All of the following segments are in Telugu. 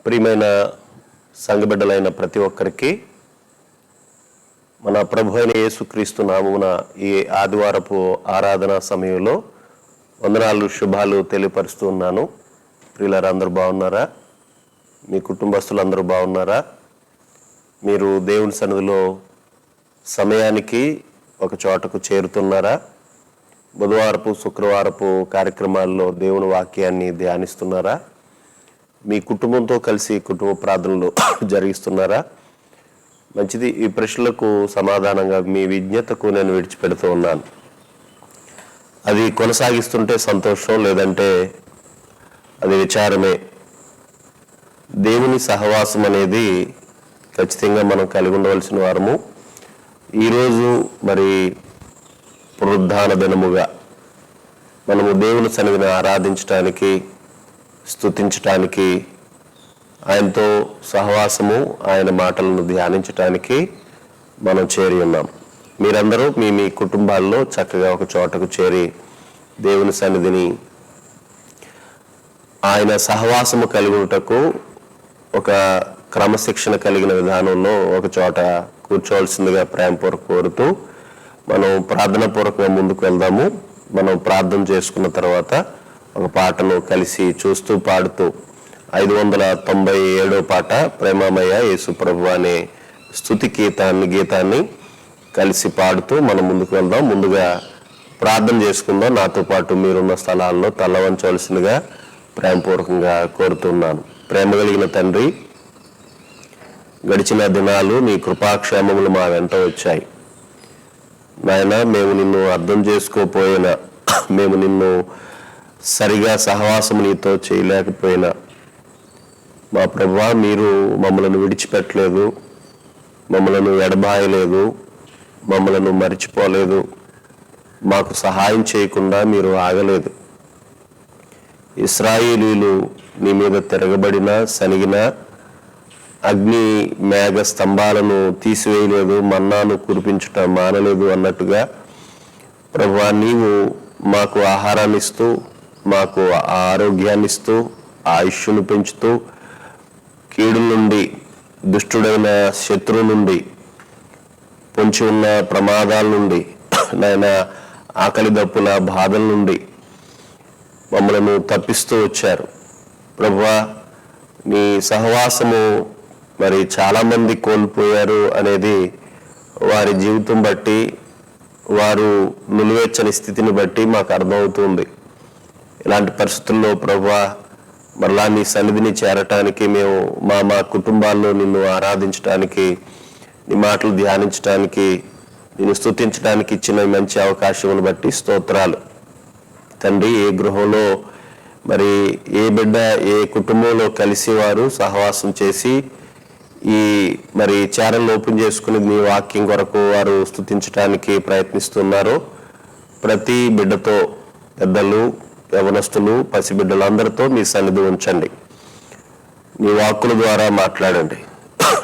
ప్రియమైన సంఘబిడ్డలైన ప్రతి ఒక్కరికి మన ప్రభు అయిన యేసుక్రీస్తు నామమున ఈ ఆదివారపు ఆరాధన సమయంలో వందనాలు శుభాలు తెలియపరుస్తూ ఉన్నాను. ప్రియులారా, అందరూ బాగున్నారా? మీ కుటుంబస్తులు అందరూ బాగున్నారా? మీరు దేవుని సన్నిధిలో సమయానికి ఒక చోటకు చేరుతున్నారా? బుధవారపు శుక్రవారపు కార్యక్రమాల్లో దేవుని వాక్యాన్ని ధ్యానిస్తున్నారా? మీ కుటుంబంతో కలిసి కుటుంబ ప్రార్థనలు జరిగిస్తున్నారా? మంచిది. ఈ ప్రశ్నలకు సమాధానంగా మీ విజ్ఞతకు నేను విడిచిపెడుతూ ఉన్నాను. అది కొనసాగిస్తుంటే సంతోషం, లేదంటే అది విచారమే. దేవుని సహవాసం అనేది ఖచ్చితంగా మనం కలిగి ఉండవలసిన వారము. ఈరోజు మరి పునరుద్ధాన దినముగా మనము దేవుని సన్నిధిని ఆరాధించటానికి, స్తుతించటానికి, ఆయనతో సహవాసము, ఆయన మాటలను ధ్యానించటానికి మనం చేరి ఉన్నాం. మీరందరూ మీ కుటుంబాల్లో చక్కగా ఒక చోటకు చేరి దేవుని సన్నిధిని, ఆయన సహవాసము కలిగుటకు ఒక క్రమశిక్షణ కలిగిన విధానంలో ఒక చోట కూర్చోవలసిందిగా ప్రేమపూర్వక కోరుతూ మనం ప్రార్థన పూర్వకంగా ముందుకు వెళ్దాము. మనం ప్రార్థన చేసుకున్న తర్వాత ఒక పాటను కలిసి చూస్తూ పాడుతూ 597వ పాట ప్రేమమయ యేసు ప్రభు అనే స్తుతి గీతాన్ని కలిసి పాడుతూ మనం ముందుకు వెళ్దాం. ముందుగా ప్రార్థన చేసుకుందాం. నాతో పాటు మీరున్న స్థలాల్లో తల వంచవలసిందిగా ప్రేమపూర్వకంగా కోరుతున్నాను. ప్రేమ కలిగిన తండ్రి, గడిచిన దినాలు నీ కృపాక్షేమములు మా వెంట వచ్చాయి నాయన. మేము నిన్ను అర్థం చేసుకోపోయినా, మేము నిన్ను సరిగా సహవాసము నీతో చేయలేకపోయినా, మా ప్రభువా మీరు మమ్మలను విడిచిపెట్టలేదు, మమ్మలను ఎడబాయలేదు, మమ్మలను మరిచిపోలేదు, మాకు సహాయం చేయకుండా మీరు ఆగలేదు. ఇశ్రాయేలీయులు నీ మీద తిరగబడిన, సనిగిన, అగ్ని మేఘ స్తంభాలను తీసివేయలేదు, మన్నాను కురిపించుట మానలేదు అన్నట్టుగా ప్రభువా నీవు మాకు ఆహారాన్ని ఇస్తూ, మాకు ఆరోగ్యాన్ని ఇస్తూ, ఆయుష్ను పెంచుతూ, కీడు నుండి, దుష్టుడైన శత్రువు నుండి, పొంచి ఉన్న ప్రమాదాల నుండి, నాయన ఆకలి దప్పుల బాధల నుండి మమ్మలను తప్పిస్తూ వచ్చారు. ప్రభువా నీ సహవాసము మరి చాలామంది కోల్పోయారు అనేది వారి జీవితం బట్టి, వారు నిలువెచ్చని స్థితిని బట్టి మాకు అర్థమవుతుంది. ఇలాంటి పరిస్థితుల్లో ప్రభువా మరలా నీ సన్నిధిని చేరటానికి, మేము మా కుటుంబాల్లో నిన్ను ఆరాధించడానికి, నీ మాటలు ధ్యానించడానికి, నిన్ను స్తుతించడానికి ఇచ్చిన మంచి అవకాశమును బట్టి స్తోత్రాలు తండ్రి. ఏ గృహంలో మరి ఏ బిడ్డ, ఏ కుటుంబంలో కలిసి వారు సహవాసం చేసి ఈ మరి ఛానల్ ఓపెన్ చేసుకుని నీ వాక్యం కొరకు వారు స్తుతించడానికి ప్రయత్నిస్తున్నారో ప్రతి బిడ్డతో, పెద్దలు, యవనస్తులు, పసిబిడ్డలు అందరితో మీ సన్నిధి ఉంచండి. నీ వాక్కుల ద్వారా మాట్లాడండి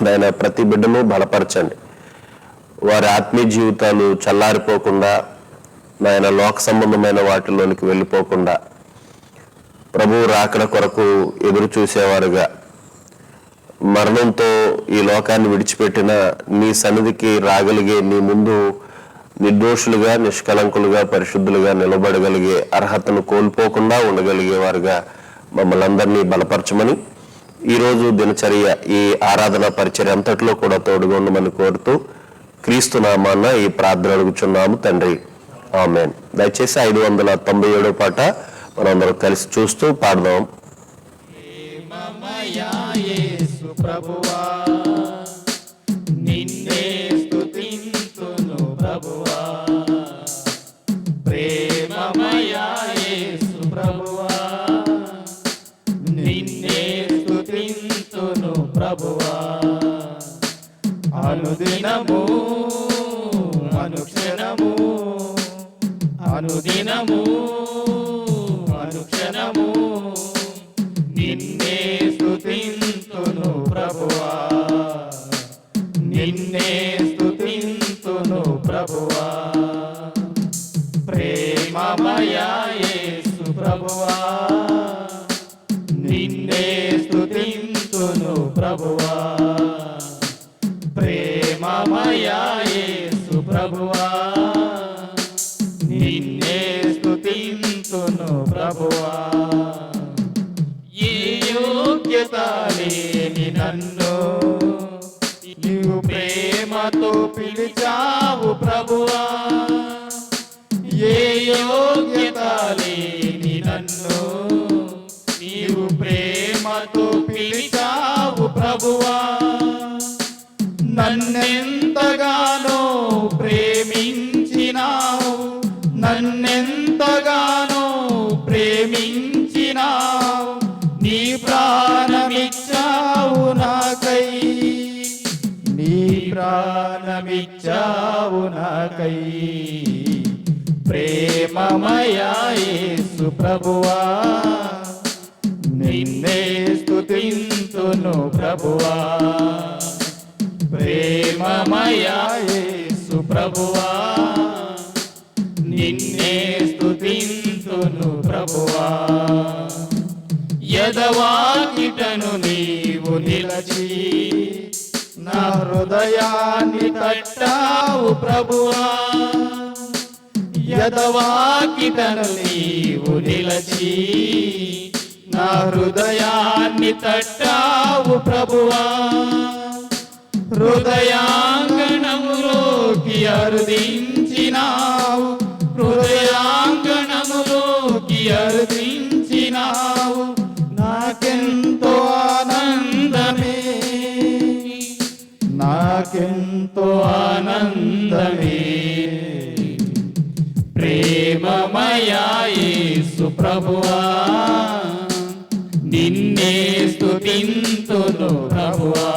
నాయన. ప్రతి బిడ్డను బలపరచండి. వారి ఆత్మీయ జీవితాలు చల్లారిపోకుండా, నాయన లోక సంబంధమైన వాటిలోనికి వెళ్ళిపోకుండా, ప్రభువు రాకడ కొరకు ఎదురు చూసేవారుగా, మరణంతో ఈ లోకాన్ని విడిచిపెట్టిన నీ సన్నిధికి రాగలిగే, నీ ముందు నిర్దోషులుగా, నిష్కలంకులుగా, పరిశుద్ధులుగా నిలబడగలిగే అర్హతను కోల్పోకుండా ఉండగలిగే వారుగా మమ్మల్ని అందరినీ బలపరచమని, ఈరోజు దినచర్య, ఈ ఆరాధన పరిచర్య అంతట్లో కూడా తోడుగా ఉండమని కోరుతూ క్రీస్తు నామాన ఈ ప్రార్థన అడుగుచున్నాము తండ్రి, ఆమేన్. దయచేసి 597వ పాట మనందరం కలిసి చూస్తూ పాడదాం. ప్రభువా నిన్నే స్తుతింతును ప్రభువా, ప్రేమమయా యేసు ప్రభువా నిన్నే స్తుతింతును ప్రభువా, అనుదినము అనుక్షణము, అనుదినము అనుక్షణము నిన్నే స్తుతింతును ప్రభువా, నిన్నే స్తుతింతును ప్రభువా, ప్రేమమయా యేసు ప్రభువా నిన్నే స్తుతింతును ప్రభువా, ప్రేమమయా యేసు ప్రభువా, నిన్నే స్తుతింతును ప్రభువా. ఏ యోగ్యత లేని నన్ను నీవు ప్రేమతో పిలిచావు ప్రభువా, ఏ యోగ్యత లేని నన్ను నీవు ప్రేమతో పిలిచావు ప్రభువా. నన్నెంతగానో ప్రేమించినావు, నన్నెంతగానో ప్రేమించినావు, నీ ప్రాణమిచ్చావు నాకై, నీ ప్రాణమిచ్చావు నాకై. ప్రేమమయా యేసు ప్రభువా, నిన్నే స్తుతింతును ప్రభువా, ప్రేమమయా యేసు ప్రభువా, నిన్నే స్తుతింతును ప్రభువా. యదవాకిటను నీవు నిలచి నా హృదయాన్ని తట్టావు ప్రభువా, యదవాకిటను నీవు నిలచి నా హృదయాన్ని తట్టావు ప్రభువా. హృదయాంగణములోకి అరుదించినావు, హృదయాంగణములోకి అరుదించినావు, నాకెంతో ఆనందమే, నాకెంతో ఆనందమే. ప్రేమమయా యేసు ప్రభువా, నిన్నే స్తుతింతును ప్రభువా,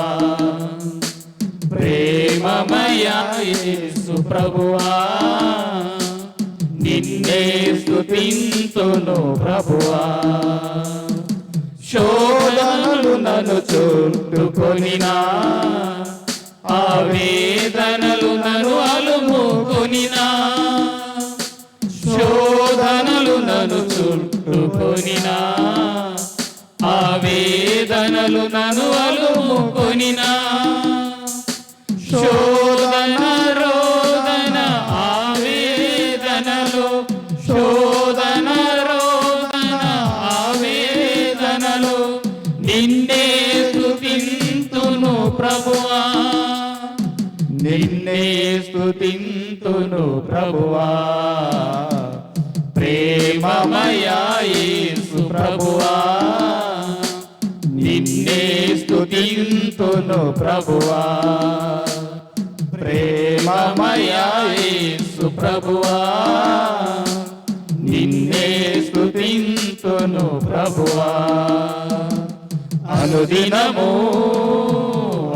ప్రేమమయా యేసు ప్రభువా, నిన్నే స్తుతింతును ప్రభువా. శోధనలు నన్ను చుట్టుకొనినా, ఆవేదనలు నన్ను అలుముకొనినా, శోధనలు నన్ను చుట్టుకొనినా, ఆవేదనలు నన్ను అలుముకొనినా, శోధన రోదన ఆవేదనలు, శోధన రోదన ఆవేదనలు, నిన్నే స్తుతింతును ప్రభువా, నిన్నే స్తుతింతును ప్రభువా. ప్రేమమయా యేసు ప్రభువా, నిన్నే స్తుతింతును ప్రభువా, ప్రేమమయా యేసు ప్రభువా, నిన్నే స్తుతింతును ప్రభువా. అనుదినము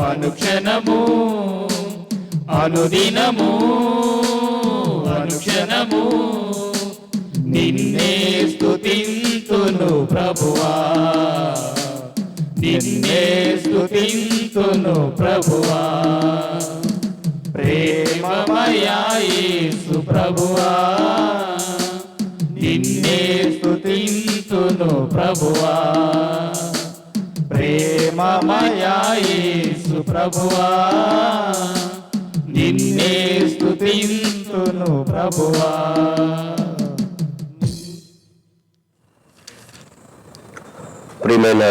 అనుక్షణము, అనుదినము అనుక్షణము, నిన్నే స్తుతింతును ప్రభువా, నిన్నే స్తుతింతును ప్రభువా. ప్రేమమయా యేసు ప్రభువా, నిన్నే స్తుతింతును ప్రభువా, ప్రేమమయా యేసు ప్రభువా, నిన్నే స్తుతింతును ప్రభువా. ప్రియమైన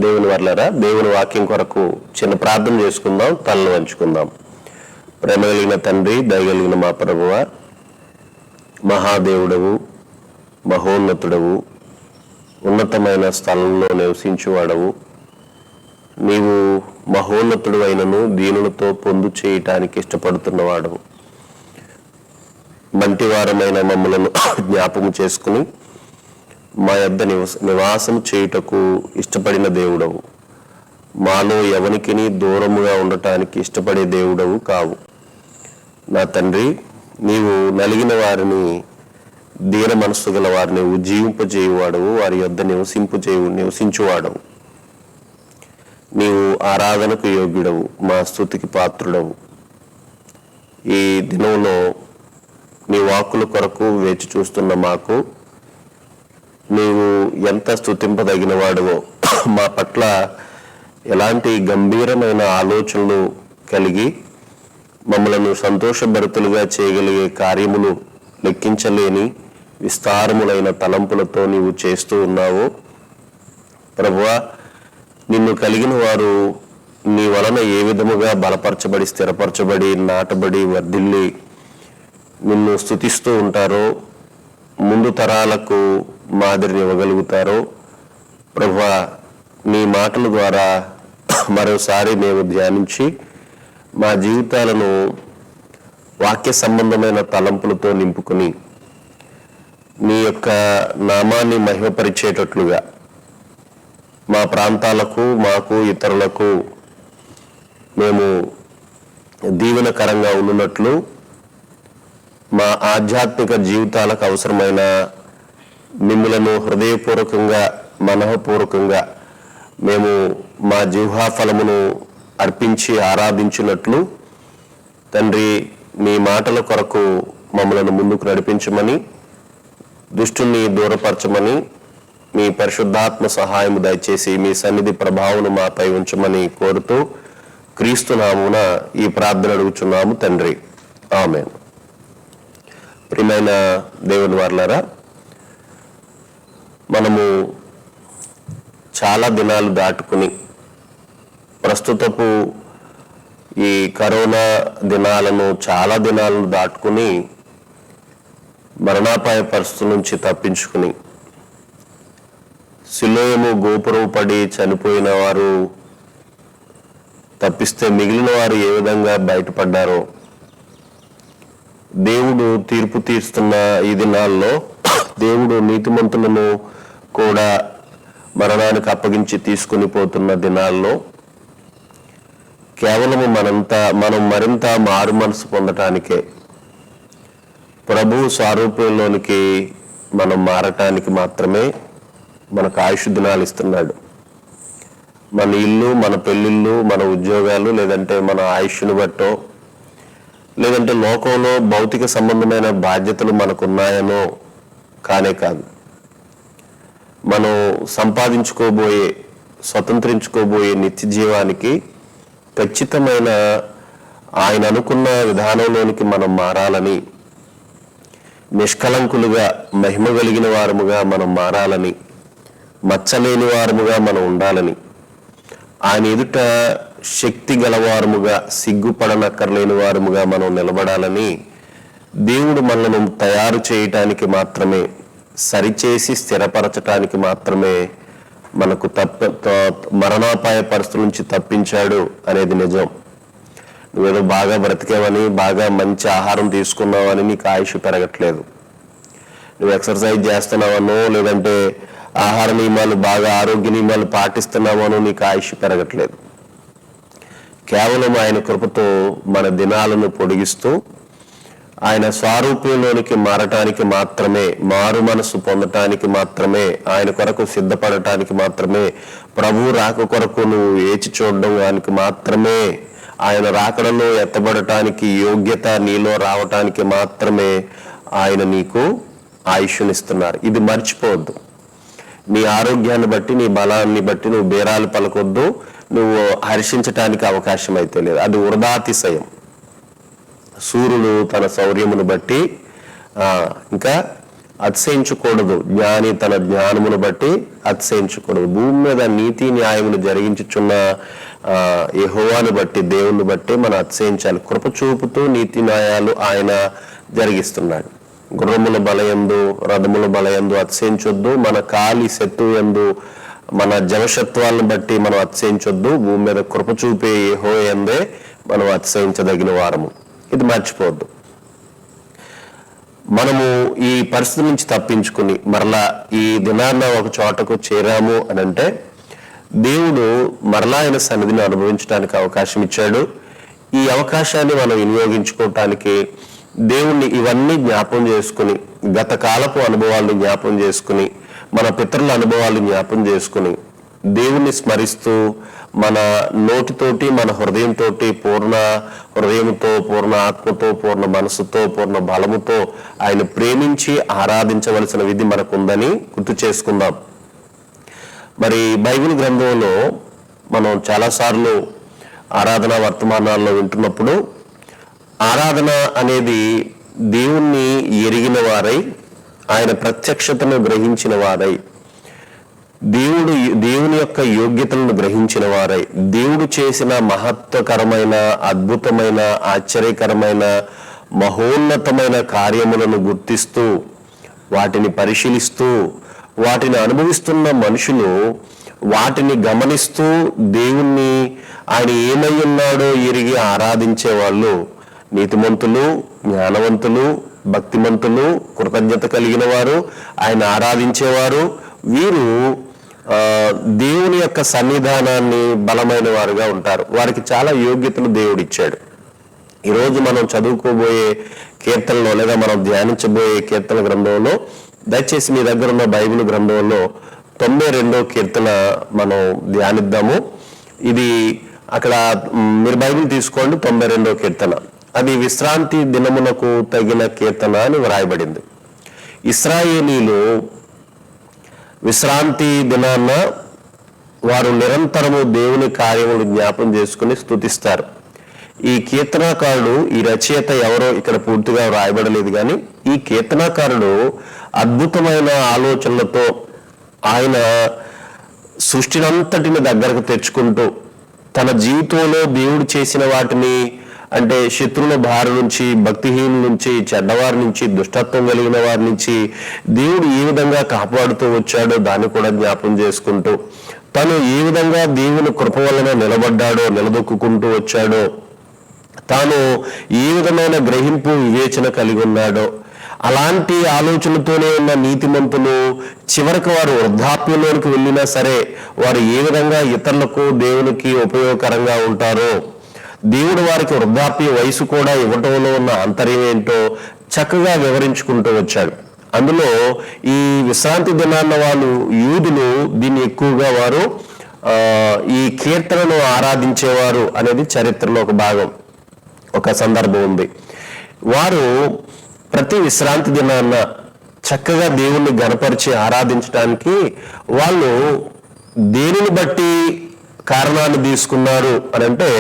దేవుని వర్లారా, దేవుని వాక్యం కొరకు చిన్న ప్రార్థన చేసుకుందాం, తలను వంచుకుందాం. ప్రేమ కలిగిన తండ్రి, దయగలిగిన మా ప్రభువా, మహాదేవుడవు, మహోన్నతుడవు, ఉన్నతమైన స్థలంలో నివసించువాడవు, నీవు మహోన్నతుడు అయినను దీనులతో పొందు చేయటానికి ఇష్టపడుతున్నవాడవు. మంటివారమైన మమ్మలను జ్ఞాపకం చేసుకుని మా యొద్ద నివాసం చేయుటకు ఇష్టపడిన దేవుడవు. మాలో ఎవనికిని దూరముగా ఉండటానికి ఇష్టపడే దేవుడవు కావు. నా తండ్రి, నీవు నలిగిన వారిని, దీన మనస్సు గల వారిని ఉజ్జీవింపజేయువాడవు, వారి యొద్ద నివసించువాడవు. నీవు ఆరాధనకు యోగ్యుడవు, మా స్తుతికి పాత్రుడవు. ఈ దినంలో నీ వాక్కుల కొరకు వేచి చూస్తున్న మాకు నీవు ఎంత స్తుతింపదగిన వాడువో, మా పట్ల ఎలాంటి గంభీరమైన ఆలోచనలు కలిగి మమ్మలను సంతోషభరితులుగా చేయగలిగే కార్యములు లెక్కించలేని విస్తారములైన తలంపులతో నీవు చేస్తూ ఉన్నావు ప్రభువా. నిన్ను కలిగిన వారు నీ వలన ఏ విధముగా బలపరచబడి, స్థిరపరచబడి, నాటబడి, వర్ధిల్లి నిన్ను స్తుతిస్తూ ఉంటారో, ముందు తరాలకు మాదిరిని ఇవ్వగలుగుతారో ప్రభువా, నీ మాటల ద్వారా మరోసారి మేము ధ్యానించి మా జీవితాలను వాక్య సంబంధమైన తలంపులతో నింపుకుని నీ యొక్క నామాన్ని మహిమపరిచేటట్లుగా మా ప్రాంతాలకు, మాకు, ఇతరులకు మేము దీవెనకరంగా ఉన్నట్లు మా ఆధ్యాత్మిక జీవితాలకు అవసరమైన మిమ్ములను హృదయపూర్వకంగా, మనఃపూర్వకంగా మేము మా జిహ్వా ఫలమును అర్పించి ఆరాధించినట్లు తండ్రి, మీ మాటల కొరకు మమ్మలను ముందుకు నడిపించమని, దుష్టుని దూరపరచమని, మీ పరిశుద్ధాత్మ సహాయము దయచేసి మీ సన్నిధి ప్రభావం మాపై ఉంచమని కోరుతూ క్రీస్తు నామమున ఈ ప్రార్థన అడుగుచున్నాము తండ్రి, ఆమేన్. ప్రియమైన దేవుని వారలారా, మనము చాలా దినాలు దాటుకుని ప్రస్తుతపు ఈ కరోనా దినాలను, చాలా దినాలను దాటుకుని మరణాపాయ పరిస్థితుల నుంచి తప్పించుకుని సిలోయము గోపురం పడి చనిపోయిన వారు తప్పిస్తే మిగిలిన వారు ఏ విధంగా బయటపడ్డారో, దేవుడు తీర్పు తీరుస్తున్న ఈ దినాల్లో దేవుడు నీతిమంతులను కూడా మరణానికి అప్పగించి తీసుకుని పోతున్న దినాల్లో కేవలము మనం మరింత మారు మనసు పొందటానికే, ప్రభు స్వరూపంలోనికి మనం మారటానికి మాత్రమే మనకు ఆయుష్ దినాలు ఇస్తున్నాడు. మన ఇల్లు, మన పెళ్ళిళ్ళు, మన ఉద్యోగాలు, లేదంటే మన ఆయుష్ను బట్టో, లేదంటే లోకంలో భౌతిక సంబంధమైన బాధ్యతలు మనకున్నాయనో కానే కాదు. మనం సంపాదించుకోబోయే, స్వతంత్రించుకోబోయే నిత్య జీవానికి ఖచ్చితమైన ఆయన అనుకున్న విధానంలోనికి మనం మారాలని, నిష్కలంకులుగా, మహిమ కలిగిన వారముగా మనం మారాలని, మచ్చలేని వారముగా మనం ఉండాలని, ఆయన ఎదుట శక్తి గలవారముగా, సిగ్గుపడనక్కర్లేని వారముగా మనం నిలబడాలని దేవుడు మనలను తయారు చేయటానికి మాత్రమే, సరిచేసి స్థిరపరచటానికి మాత్రమే మనకు మరణాపాయ పరిస్థితుల నుంచి తప్పించాడు అనేది నిజం. నువ్వేదో బాగా బ్రతికేవని, బాగా మంచి ఆహారం తీసుకున్నావని నీకు ఆయుష్ పెరగట్లేదు. నువ్వు ఎక్సర్సైజ్ చేస్తున్నావనో, లేదంటే ఆహార నియమాలు, బాగా ఆరోగ్య నియమాలు పాటిస్తున్నావనో నీకు ఆయుష్ పెరగట్లేదు. కేవలం ఆయన కృపతో మన దినాలను పొడిగిస్తూ ఆయన స్వరూపంలోనికి మారటానికి మాత్రమే, మారు మనసు పొందటానికి మాత్రమే, ఆయన కొరకు సిద్ధపడటానికి మాత్రమే, ప్రభు రాక కొరకు నువ్వు వేచి చూడడం దానికి మాత్రమే, ఆయన రాకడలో ఎత్తబడటానికి యోగ్యత నీలో రావటానికి మాత్రమే ఆయన నీకు ఆయుష్నిస్తున్నారు. ఇది మర్చిపోవద్దు. నీ ఆరోగ్యాన్ని బట్టి, నీ బలాన్ని బట్టి నువ్వు బేరాలు పలకొద్దు, నువ్వు హర్షించటానికి అవకాశం అయితే లేదు. అది వృధాతిశయం. సూర్యుడు తన శౌర్యమును బట్టి ఇంకా అతిశయించకూడదు, జ్ఞాని తన జ్ఞానమును బట్టి అతిశయించకూడదు. భూమి మీద నీతి న్యాయమును జరిగించుచున్న యెహోవాను బట్టి, దేవుని బట్టి మనం అతిశయించాలి. కృప చూపుతూ నీతి న్యాయాలు ఆయన జరిగిస్తున్నాడు. గుర్రముల బలయందు, రథముల బలయందు అతిశయించొద్దు. మన కాలి శత్రు యందు, మన జవశత్వాలను బట్టి మనం అతిశయించొద్దు. భూమి మీద కృప చూపే యెహోవా యందే మనం అతిశయించదగిన వారము. ఇది మర్చిపోవద్దు. మనము ఈ పరిస్థితి నుంచి తప్పించుకుని మరలా ఈ దినాన్న ఒక చోటకు చేరాము అని అంటే దేవుడు మరలా ఆయన సన్నిధిని అనుభవించడానికి అవకాశం ఇచ్చాడు. ఈ అవకాశాన్ని మనం వినియోగించుకోవటానికి దేవుణ్ణి ఇవన్నీ జ్ఞాపం చేసుకుని, గత కాలపు అనుభవాలను జ్ఞాపం చేసుకుని, మన పితరుల అనుభవాలు జ్ఞాపం చేసుకుని, దేవుణ్ణి స్మరిస్తూ మన నోటితోటి, మన హృదయంతో, పూర్ణ హృదయంతో, పూర్ణ ఆత్మతో, పూర్ణ మనసుతో, పూర్ణ బలముతో ఆయన ప్రేమించి ఆరాధించవలసిన విధి మనకుందని గుర్తు చేసుకుందాం. మరి బైబిల్ గ్రంథంలో మనం చాలాసార్లు ఆరాధన వర్తమానాల్లో వింటున్నప్పుడు ఆరాధన అనేది దేవుణ్ణి ఎరిగిన వారై, ఆయన ప్రత్యక్షతను గ్రహించిన వారై, దేవుని యొక్క యోగ్యతలను గ్రహించిన వారై, దేవుడు చేసిన మహత్వకరమైన, అద్భుతమైన, ఆశ్చర్యకరమైన, మహోన్నతమైన కార్యములను గుర్తిస్తూ, వాటిని పరిశీలిస్తూ, వాటిని అనుభవిస్తున్న మనుషులు వాటిని గమనిస్తూ దేవుణ్ణి ఆయన ఏమై ఉన్నాడో ఎరిగి ఆరాధించే వాళ్ళు నీతిమంతులు, జ్ఞానవంతులు, భక్తిమంతులు, కృతజ్ఞత కలిగిన వారు, ఆయన ఆరాధించేవారు. వీరు దేవుని యొక్క సన్నిధానాన్ని బలమైన వారుగా ఉంటారు. వారికి చాలా యోగ్యతలు దేవుడిచ్చాడు. ఈరోజు మనం చదువుకోబోయే కీర్తనలో లేదా మనం ధ్యానించబోయే కీర్తన గ్రంథంలో, దయచేసి మీ దగ్గర ఉన్న బైబిల్ గ్రంథంలో 92వ కీర్తన మనం ధ్యానిద్దాము. ఇది అక్కడ మీరు బైబిల్ తీసుకోండి. 92వ కీర్తన, అది విశ్రాంతి దినమునకు తగిన కీర్తన అని వ్రాయబడింది. ఇశ్రాయేలీలు విశ్రాంతి దినాన్న వారు నిరంతరము దేవుని కార్యములు జ్ఞాపం చేసుకుని స్తుతిస్తారు. ఈ కీర్తనాకారుడు, ఈ రచయిత ఎవరో ఇక్కడ పూర్తిగా వ్రాయబడలేదు, కానీ ఈ కీర్తనాకారుడు అద్భుతమైన ఆలోచనలతో ఆయన సృష్టినంతటిని దగ్గరకు తెచ్చుకుంటూ తన జీవితంలో దేవుడు చేసిన వాటిని, అంటే శత్రువుల బారి నుంచి, భక్తిహీనుల నుంచి, చెడ్డవారి నుంచి, దుష్టత్వం కలిగిన వారి నుంచి దేవుడు ఏ విధంగా కాపాడుతూ వచ్చాడో దాన్ని కూడా జ్ఞాపం చేసుకుంటూ, తను ఏ విధంగా దేవుని కృప వలన నిలబడ్డాడో, నిలదొక్కుంటూ వచ్చాడో, తాను ఏ విధమైన గ్రహింపు, వివేచన కలిగి ఉన్నాడో, అలాంటి ఆలోచనతోనే ఉన్న నీతిమంతులు చివరికి వారు వృద్ధాప్యంలోనికి వెళ్ళినా సరే వారు ఏ విధంగా ఇతరులకు, దేవునికి ఉపయోగకరంగా ఉంటారో, దేవుడు వారికి వృద్ధాప్య వయసు కూడా ఇవ్వటంలో ఉన్న అంతర్యం ఏంటో చక్కగా వివరించుకుంటూ వచ్చాడు. అందులో ఈ విశ్రాంతి దినాన్న వాళ్ళు, యూదులు దీన్ని ఎక్కువగా వారు ఈ కీర్తనను ఆరాధించేవారు అనేది చరిత్రలో ఒక భాగం, ఒక సందర్భం ఉంది. వారు ప్రతి విశ్రాంతి దినాన్న చక్కగా దేవుణ్ణి గణపరిచి ఆరాధించడానికి వాళ్ళు దేనిని బట్టి కారణాన్ని తీసుకున్నారు అని అంటే,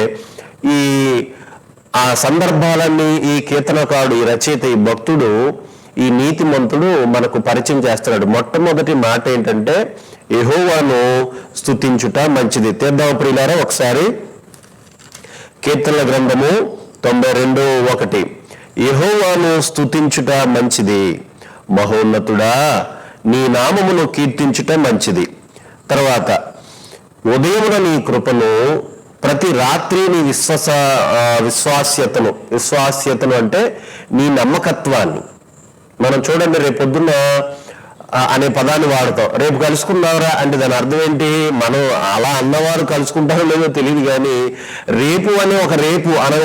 ఆ సందర్భాలన్నీ ఈ కీర్తనకారుడు, ఈ రచయిత, ఈ భక్తుడు, ఈ నీతిమంతుడు మనకు పరిచయం చేస్తున్నాడు. మొట్టమొదటి మాట ఏంటంటే యెహోవాను స్తుతించుట మంచిది. తీద్దాం ప్రియులారా ఒకసారి. కీర్తనల గ్రంథము 92:1, యెహోవాను స్తుతించుట మంచిది, మహోన్నతుడా నీ నామమును కీర్తించుట మంచిది. తర్వాత, ఉదయమున నీ కృపను, ప్రతి రాత్రి నీ విశ్వాస్యతను అంటే నీ నమ్మకత్వాన్ని. మనం చూడండి, రేపు పొద్దున్న అనే పదాన్ని వాడతాం. రేపు కలుసుకున్నారా అంటే దాని అర్థం ఏంటి? మనం అలా అన్నవారు కలుసుకుంటారో లేదో తెలియదు, కానీ రేపు అనే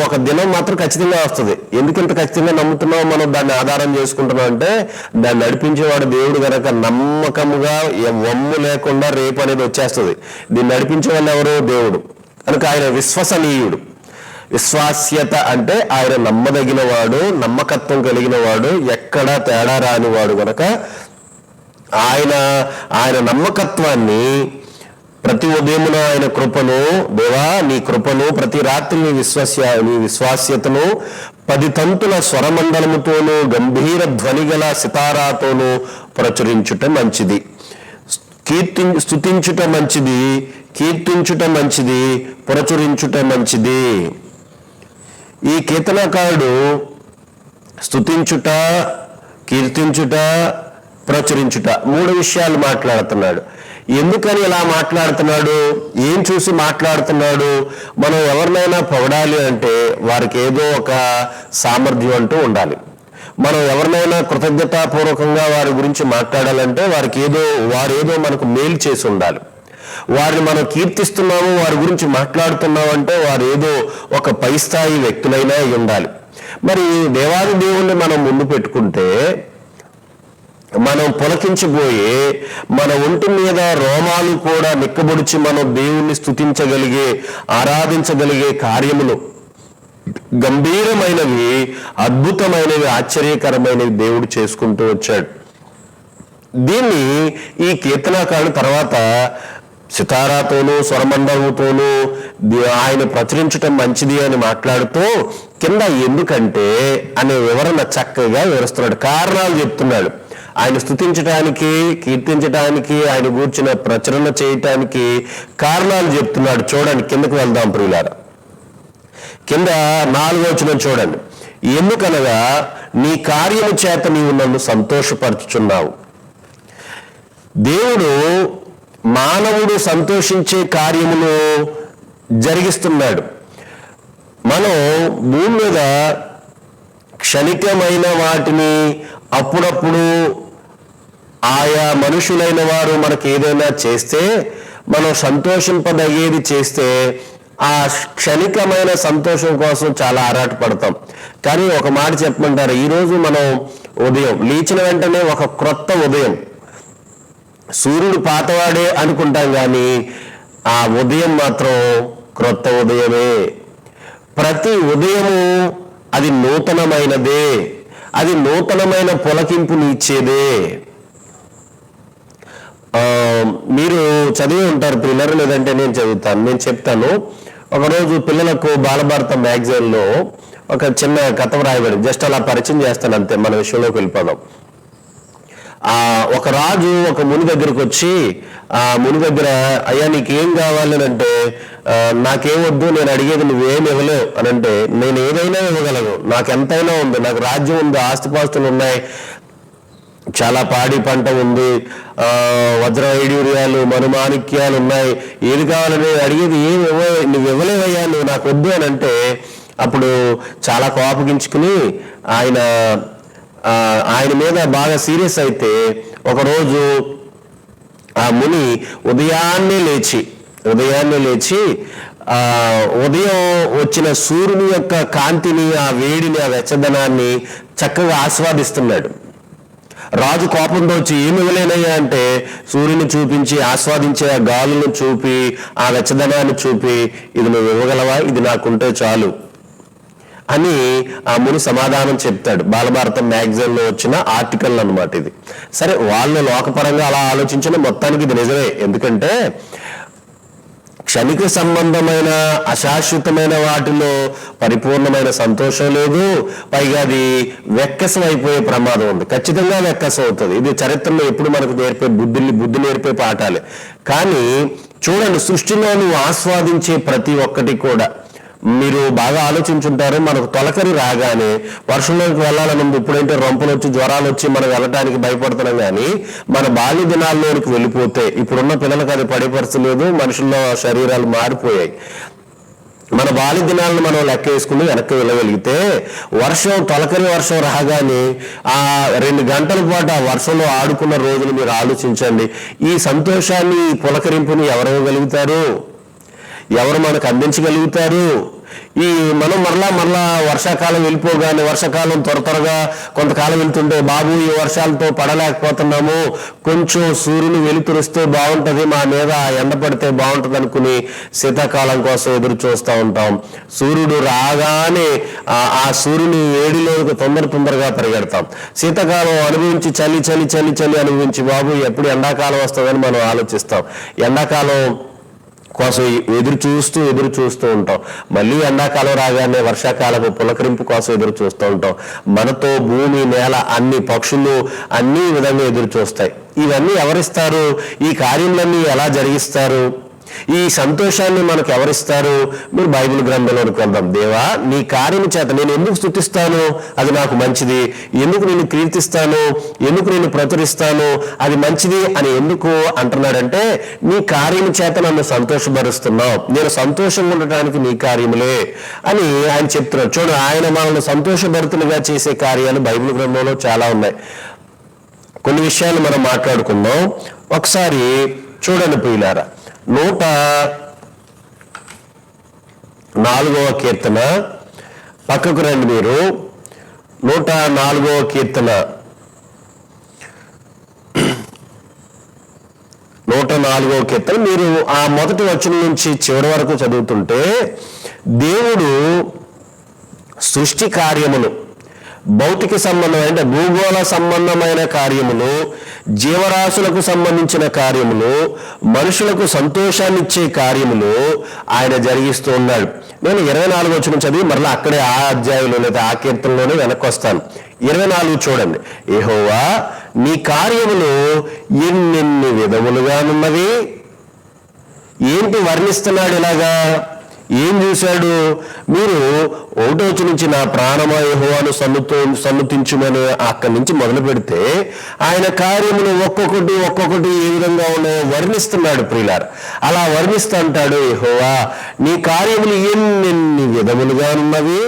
ఒక దినం మాత్రం ఖచ్చితంగా వస్తుంది. ఎందుకంత ఖచ్చితంగా నమ్ముతున్నాం మనం, దాన్ని ఆధారం చేసుకుంటున్నాం అంటే దాన్ని నడిపించేవాడు దేవుడు కనుక నమ్మకముగా వమ్ము లేకుండా రేపు అనేది వచ్చేస్తుంది. దీన్ని నడిపించే వాళ్ళు ఎవరు? దేవుడు. కనుక ఆయన విశ్వసనీయుడు. విశ్వాస్యత అంటే ఆయన నమ్మదగిన వాడు, నమ్మకత్వం కలిగిన వాడు, ఎక్కడా తేడా రానివాడు. కనుక ఆయన నమ్మకత్వాన్ని, ప్రతి ఉదయమున ఆయన కృపను, దేవా నీ కృపను, ప్రతి రాత్రి నీ విశ్వాస్యతను 10 తంతుల స్వరమండలముతోనూ గంభీర ధ్వని గల సితారాతోనూ ప్రచురించుట మంచిది. స్తుతించుట మంచిది, కీర్తించుట మంచిది, ప్రచురించుట మంచిది. ఈ కీర్తనకారుడు స్తుతించుట, కీర్తించుట, ప్రచురించుట 3 విషయాలు మాట్లాడుతున్నాడు. ఎందుకని ఇలా మాట్లాడుతున్నాడు? ఏం చూసి మాట్లాడుతున్నాడు? మనం ఎవరినైనా పొగడాలి అంటే వారికి ఏదో ఒక సామర్థ్యం అంటూ ఉండాలి. మనం ఎవరినైనా కృతజ్ఞతాపూర్వకంగా వారి గురించి మాట్లాడాలంటే వారేదో మనకు మేలు చేసి ఉండాలి. వారిని మనం కీర్తిస్తున్నాము, వారి గురించి మాట్లాడుతున్నాము అంటే వారు ఏదో ఒక పై స్థాయి వ్యక్తులైనా అయి ఉండాలి. మరి దేవాది దేవుణ్ణి మనం ముందు పెట్టుకుంటే మనం పులకించిపోయే, మన ఒంటి మీద రోమాలు కూడా నిక్కబొడిచి మనం దేవుణ్ణి స్తుతించగలిగే, ఆరాధించగలిగే కార్యములు గంభీరమైనవి, అద్భుతమైనవి, ఆశ్చర్యకరమైనవి దేవుడు చేసుకుంటూ వచ్చాడు. దీన్ని ఈ కీర్తనాకారుడు తర్వాత సితారాతోనూ స్వరమండలంతోనూ ఆయన ప్రచురించటం మంచిది అని మాట్లాడుతూ కింద ఎందుకంటే అనే వివరణ చక్కగా వివరిస్తున్నాడు, కారణాలు చెప్తున్నాడు. ఆయన స్తుతించడానికి, కీర్తించడానికి, ఆయన గూర్చిన ప్రచురణ చేయటానికి కారణాలు చెప్తున్నాడు. చూడండి, కిందకు వెళ్దాం ప్రియులారా. కింద 4వ వచనం చూడండి. ఎందుకనగా నీ కార్యము చేత నీవు నన్ను సంతోషపరచుచున్నావు. దేవుడు మానవుడు సంతోషించే కార్యమును జరిగిస్తున్నాడు. మనం భూమి మీద క్షణికమైన వాటిని అప్పుడప్పుడు ఆయా మనుషులైన వారు మనకు ఏదైనా చేస్తే, మనం సంతోషింపదగేది చేస్తే ఆ క్షణికమైన సంతోషం కోసం చాలా ఆరాటపడతాం. కానీ ఒక మాట చెప్పమంటారు, ఈరోజు మనం ఉదయం లేచిన వెంటనే ఒక క్రొత్త ఉదయం, సూర్యుడు పాతవాడే అనుకుంటాం కానీ ఆ ఉదయం మాత్రం క్రొత్త ఉదయమే. ప్రతి ఉదయము అది నూతనమైనదే, అది నూతనమైన పులకింపుని ఇచ్చేదే. మీరు చదివి ఉంటారు పిల్లలు, లేదంటే నేను చెప్తాను. ఒకరోజు పిల్లలకు బాలభారత మ్యాగజైన్లో ఒక చిన్న కథ రాయబడి, జస్ట్ అలా పరిచయం చేస్తాను అంతే, మన విషయంలోకి వెళ్ళిపోదాం. ఒక రాజు ఒక ముని దగ్గరకు వచ్చి, ఆ ముని దగ్గర, అయ్యా నీకేం కావాలి అని అంటే, నాకేమొద్దు, నేను అడిగేది నువ్వేం ఇవ్వలేవు అని అంటే, నేను ఏదైనా ఇవ్వగలను, నాకు ఎంతైనా ఉంది, నాకు రాజ్యం ఉంది, ఆస్తిపాస్తులు ఉన్నాయి, చాలా పాడి పంట ఉంది, వజ్ర వైడూర్యాలు మనుమాణిక్యాలు ఉన్నాయి, ఏది కావాలని అడిగేది ఏమి నువ్వు ఇవ్వలేవయ్యా, నువ్వు నాకు వద్దు అని అంటే, అప్పుడు చాలా కోపగించుకుని ఆయన మీద బాగా సీరియస్ అయితే, ఒకరోజు ఆ ముని ఉదయాన్నే లేచి ఉదయం వచ్చిన సూర్యుని యొక్క కాంతిని, ఆ వేడిని, ఆ వెచ్చదనాన్ని చక్కగా ఆస్వాదిస్తున్నాడు. రాజు కోపంతో వచ్చి ఏమి ఇవ్వలేనయ్యా అంటే, సూర్యుని చూపించి ఆస్వాదించే ఆ గాలులను చూపి, ఆ వెచ్చదనాన్ని చూపి, ఇది నువ్వు ఇవ్వగలవా, ఇది నాకుంటే చాలు అని ఆ ముని సమాధానం చెప్తాడు. బాలభారతం మ్యాగజైన్లో వచ్చిన ఆర్టికల్ అన్నమాట ఇది. సరే, వాళ్ళు లోకపరంగా అలా ఆలోచించిన, మొత్తానికి ఇది నిజమే. ఎందుకంటే క్షణిక సంబంధమైన అశాశ్వతమైన వాటిలో పరిపూర్ణమైన సంతోషం లేదు, పైగా అది వెక్కసం అయిపోయే ప్రమాదం ఉంది. ఖచ్చితంగా వెక్కసం అవుతుంది. ఇది చరిత్రలో ఎప్పుడు మనకు నేర్పే బుద్ధి నేర్పే పాఠాలే. కానీ చూడండి, సృష్టిలో నువ్వు ఆస్వాదించే ప్రతి ఒక్కటి కూడా, మీరు బాగా ఆలోచించుంటారు, మనకు తొలకరి రాగానే వర్షంలోకి వెళ్ళాలని ఇప్పుడైతే రంపులు వచ్చి జ్వరాలు వచ్చి మనం వెళ్ళటానికి భయపడుతున్నాం. కానీ మన బాల్య దినాల్లోనికి వెళ్ళిపోతే, ఇప్పుడున్న పిల్లలకు అది పడే పరిస్థితి లేదు, మనుషుల్లో శరీరాలు మారిపోయాయి. మన బాల్య దినాలను మనం లెక్క వేసుకుని వెనక్కి వెళ్ళగలిగితే, తొలకరి వర్షం రాగానే ఆ 2 గంటల పాటు ఆ వర్షంలో ఆడుకున్న రోజులు మీరు ఆలోచించండి. ఈ సంతోషాన్ని, ఈ పులకరింపుని ఎవరు ఇవ్వగలుగుతారు? ఎవరు మనకు అందించగలుగుతారు? మనం మరలా వర్షాకాలం వెళ్ళిపోగానే, వర్షాకాలం త్వరగా కొంతకాలం వెళ్తుంటే, బాబు ఈ వర్షాలతో పడలేకపోతున్నాము, కొంచెం సూర్యుని వెలుతురిస్తే బాగుంటది, మా మీద ఎండ పడితే బాగుంటది అనుకుని శీతాకాలం కోసం ఎదురు చూస్తూ ఉంటాం. సూర్యుడు రాగానే ఆ సూర్యుని వేడిలోకి తొందరగా పరిగెడతాం. శీతాకాలం అనుభవించి చలి అనుభవించి, బాబు ఎప్పుడు ఎండాకాలం వస్తుందని మనం ఆలోచిస్తాం. ఎండాకాలం కోసం ఎదురు చూస్తూ ఉంటాం. మళ్ళీ ఎండాకాలం రాగానే వర్షాకాలపు పులకరింపు కోసం ఎదురు చూస్తూ ఉంటాం. మనతో భూమి, నేల, అన్ని పక్షులు అన్ని విధంగా ఎదురు చూస్తాయి. ఇవన్నీ ఎవరిస్తారు? ఈ కార్యములన్నీ ఎలా జరిగిస్తారు? ఈ సంతోషాన్ని మనకు ఎవరిస్తారు? మీరు బైబిల్ గ్రంథంలోకి వెళ్దాం. దేవా, నీ కార్యము చేత నేను ఎందుకు స్తుతిస్తాను, అది నాకు మంచిది, ఎందుకు నేను కీర్తిస్తాను, ఎందుకు నేను ప్రచురిస్తాను, అది మంచిది అని ఎందుకు అంటున్నాడంటే, నీ కార్యము చేత నన్ను సంతోషపరుస్తున్నావు, నేను సంతోషంగా ఉండటానికి నీ కార్యములే అని ఆయన చెప్తున్నాడు. చూడు, ఆయన మనల్ని సంతోషభరితులుగా చేసే కార్యాలు బైబిల్ గ్రంథంలో చాలా ఉన్నాయి. కొన్ని విషయాలు మనం మాట్లాడుకుందాం. ఒకసారి చూడండి ప్రియులారా, 104వ కీర్తన పక్కకు రండి. మీరు 104వ కీర్తన 104వ కీర్తన మీరు ఆ మొదటి వచనం నుంచి చివరి వరకు చదువుతుంటే, దేవుడు సృష్టి కార్యములు, భౌతిక సంబంధం అంటే భూగోళ సంబంధమైన కార్యములు, జీవరాశులకు సంబంధించిన కార్యములు, మనుషులకు సంతోషాన్ని ఇచ్చే కార్యములు ఆయన జరిగిస్తూ ఉన్నాడు. నేను 24 వచనం చదివి మరలా అక్కడే ఆ అధ్యాయంలో లేదా ఆ కీర్తనలోనే వెనక్కి వస్తాను. 24 చూడండి. యెహోవా నీ కార్యములు ఎన్నెన్ని విధములుగానున్నవి. ఏంటి వర్ణిస్తున్నాడు ఇలాగా? ఏం చూశాడు? మీరు 1వ వచనం నుంచి నా ప్రాణమా యెహోవాను సన్నుతించుమని అక్కడి నుంచి మొదలు పెడితే ఆయన కార్యములు ఒక్కొక్కటి ఏ విధంగా ఉన్నాయో వర్ణిస్తున్నాడు ప్రియులారా. అలా వర్ణిస్తూ అంటాడు, యెహోవా నీ కార్యములు ఎన్నెన్ని విధములుగా ఉన్నవి.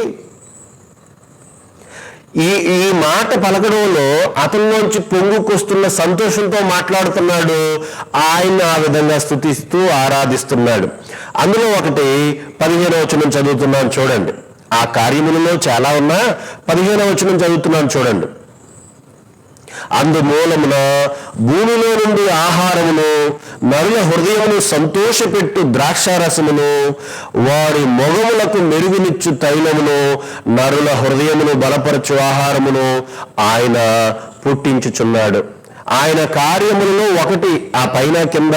ఈ మాట పలకడంలో అతనిలోంచి పొంగుకొస్తున్న సంతోషంతో మాట్లాడుతున్నాడు. ఆయన ఆ విధంగా స్తుతిస్తూ ఆరాధిస్తున్నాడు. అందులో ఒకటి 15వ వచనం చదువుతున్నాను చూడండి. ఆ కార్యములలో చాలా ఉన్నా 15వ వచనం చదువుతున్నాను చూడండి. అందుమూలమున భూమిలో నుండి ఆహారమును, నరుల హృదయమును సంతోషపెట్టు ద్రాక్షారసమును, వారి మొగములకు మెరుగునిచ్చు తైలమును, నరుల హృదయమును బలపరచు ఆహారమును ఆయన పుట్టించుచున్నాడు. ఆయన కార్యములలో ఒకటి ఆ పైన కింద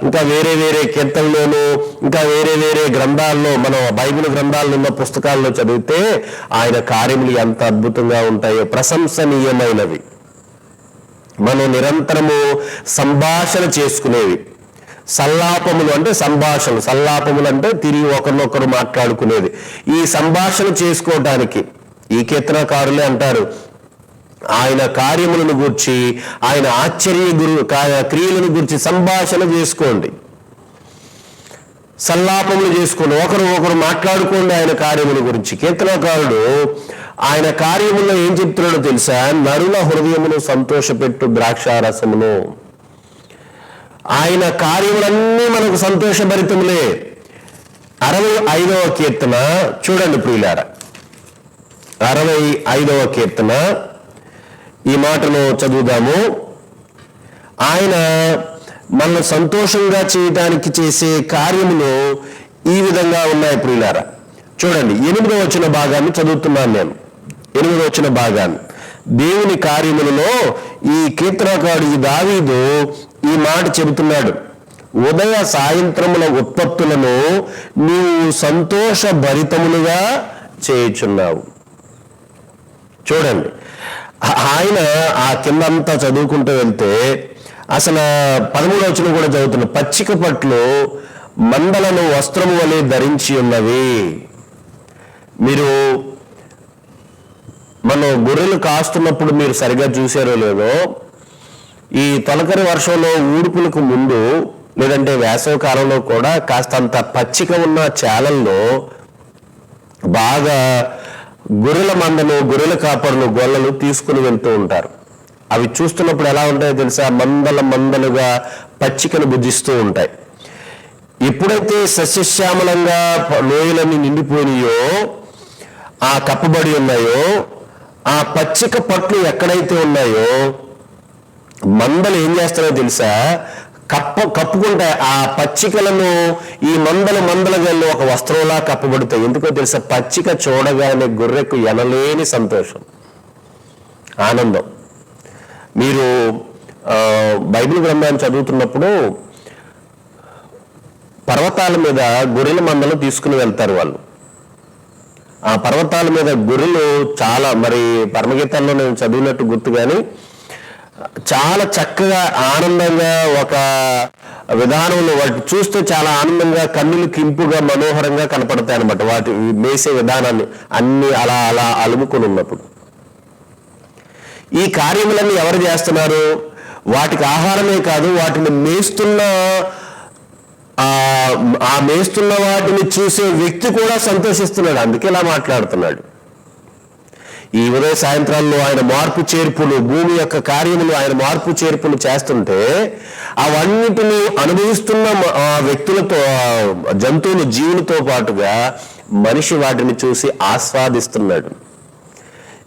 ఇంకా వేరే వేరే కీర్తనలోను ఇంకా వేరే వేరే గ్రంథాల్లో, మనం బైబిల్ గ్రంథాల్లో ఉన్న పుస్తకాల్లో చదివితే ఆయన కార్యములు ఎంత అద్భుతంగా ఉంటాయో, ప్రశంసనీయమైనవి. మనం నిరంతరము సంభాషణ చేసుకునేవి. సల్లాపములు అంటే సంభాషణలు, సల్లాపములు అంటే తిరిగి ఒకరినొకరు మాట్లాడుకునేది. ఈ సంభాషణ చేసుకోవటానికి ఈ కీర్తనకారులే అంటారు, ఆయన కార్యములను గూర్చి, ఆయన క్రియలను గూర్చి సంభాషణ చేసుకోండి, సల్లాపములు చేసుకోండి, ఒకరు మాట్లాడుకోండి ఆయన కార్యముల గురించి. కీర్తనకారుడు ఆయన కార్యములో ఏం చెప్తున్నాడో తెలుసా? నరుల హృదయమును సంతోషపెట్టు ద్రాక్షారసమును. ఆయన కార్యములన్నీ మనకు సంతోషభరితములే. 65వ కీర్తన చూడండి ప్రియులారా. 65వ కీర్తన ఈ మాటను చదువుదాము. ఆయన మనల్ని సంతోషంగా చేయడానికి చేసే కార్యములు ఈ విధంగా ఉన్నాయి ప్రియులారా. చూడండి 8వ వచన భాగాన్ని చదువుతున్నాను నేను. 8వ వచన భాగాన్ని, దేవుని కార్యములలో ఈ కీర్తనకారుడు ఈ దావీదు ఈ మాట చెబుతున్నాడు. ఉదయ సాయంత్రముల ఉత్పత్తులను నీవు సంతోషభరితములుగా చేయుచున్నావు. చూడండి, ఆయన ఆ కిందంతా చదువుకుంటూ వెళ్తే అసలు 13వ వచనం కూడా చదువుతున్న, పచ్చిక పట్లు మందలను వస్త్రము వలె ధరించి ఉన్నవి. మీరు మనం గొర్రెలు కాస్తున్నప్పుడు మీరు సరిగా చూసారో లేదో, ఈ తొలకరి వర్షంలో ఊడుపులకు ముందు లేదంటే వేసవి కాలంలో కూడా కాస్తంత పచ్చిక ఉన్న చాలల్లో బాగా గొర్రెల మందను, గొర్రెల కాపరులు, గొల్లలు తీసుకుని వెళ్తూ ఉంటారు. అవి చూస్తున్నప్పుడు ఎలా ఉంటాయో తెలుసా? మందలుగా పచ్చికను భుజిస్తూ ఉంటాయి. ఎప్పుడైతే సస్యశ్యామలంగా లోయలన్నీ నిండిపోయినాయో, ఆ కప్పబడి ఉన్నాయో, ఆ పచ్చిక పట్లు ఎక్కడైతే ఉన్నాయో మందలు ఏం చేస్తారో తెలుసా? కప్పుకుంటాయి. ఆ పచ్చికలను ఈ మందలుగా ఒక వస్త్రంలా కప్పబడతాయి. ఎందుకో తెలుసా? పచ్చిక చూడగానే గొర్రెకు ఎనలేని సంతోషం, ఆనందం. మీరు బైబిల్ గ్రంథాన్ని చదువుతున్నప్పుడు పర్వతాల మీద గొర్రెల మందలు తీసుకుని వెళ్తారు వాళ్ళు. ఆ పర్వతాల మీద గొర్రెలు చాలా, మరి పరమగీతాల్లో నేను చదివినట్టు గుర్తు, కానీ చాలా చక్కగా ఆనందంగా ఒక విధానంలో వాటి చూస్తే చాలా ఆనందంగా, కన్నులకి ఇంపుగా, మనోహరంగా కనపడతాయి అన్నమాట. వాటి మేసే విధానాన్ని అన్ని అలా అలా అలుముకొని ఉన్నప్పుడు ఈ కార్యములన్నీ ఎవరు చేస్తున్నారు? వాటికి ఆహారమే కాదు, వాటిని మేస్తున్న ఆ మేస్తున్న వాటిని చూసే వ్యక్తి కూడా సంతోషిస్తున్నాడు. అందుకే ఇలా మాట్లాడుతున్నాడు. ఈ ఉదయ సాయంత్రాల్లో ఆయన మార్పు చేర్పులు, భూమి యొక్క కార్యములు ఆయన మార్పు చేర్పులు చేస్తుంటే అవన్నిటిని అనుభవిస్తున్న ఆ వ్యక్తులతో, జంతువులు, జీవులతో పాటుగా మనిషి వాటిని చూసి ఆస్వాదిస్తున్నాడు.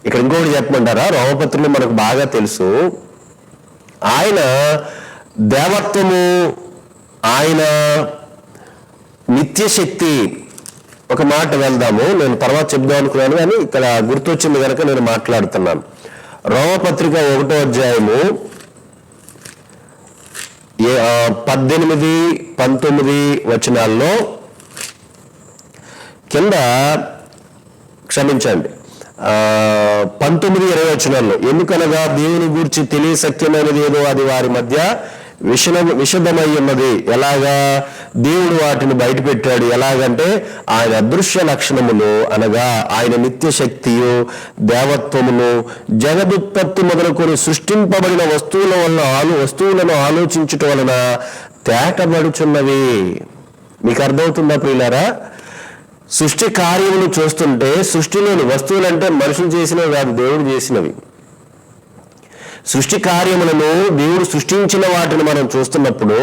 ఇక్కడ ఇంకొకటి చెప్పమంటారా? రోమపత్రులు మనకు బాగా తెలుసు. ఆయన దేవత్వము, ఆయన నిత్యశక్తి, ఒక మాట వెళ్దాము. నేను తర్వాత చెప్దాం అనుకున్నాను కానీ ఇక్కడ గుర్తొచ్చింది కనుక నేను మాట్లాడుతున్నాను. రోమపత్రిక 1వ అధ్యాయము 18, 19 వచనాల్లో కింద క్షమించండి 19, 20 వచనాల్లో, ఎందుకనగా దేవుని గూర్చి తెలియ సత్యమైనది ఏదో అది వారి మధ్య విషదమై ఉన్నది. ఎలాగా? దేవుడు వాటిని బయట పెట్టాడు. ఎలాగంటే ఆయన అదృశ్య లక్షణములు అనగా ఆయన నిత్య శక్తియు దేవత్వమును జగదుత్పత్తి మొదలుకొని సృష్టింపబడిన వస్తువులను ఆలోచించుట వలన తేటబడుచున్నవి. మీకు అర్థమవుతుందా ప్రియులారా? సృష్టి కార్యములు చూస్తుంటే సృష్టిలోని వస్తువులంటే మనుషులు చేసినవి కాదు, దేవుడు చేసినవి. సృష్టి కార్యములను దేవుడు సృష్టించిన వాటిని మనం చూస్తున్నప్పుడు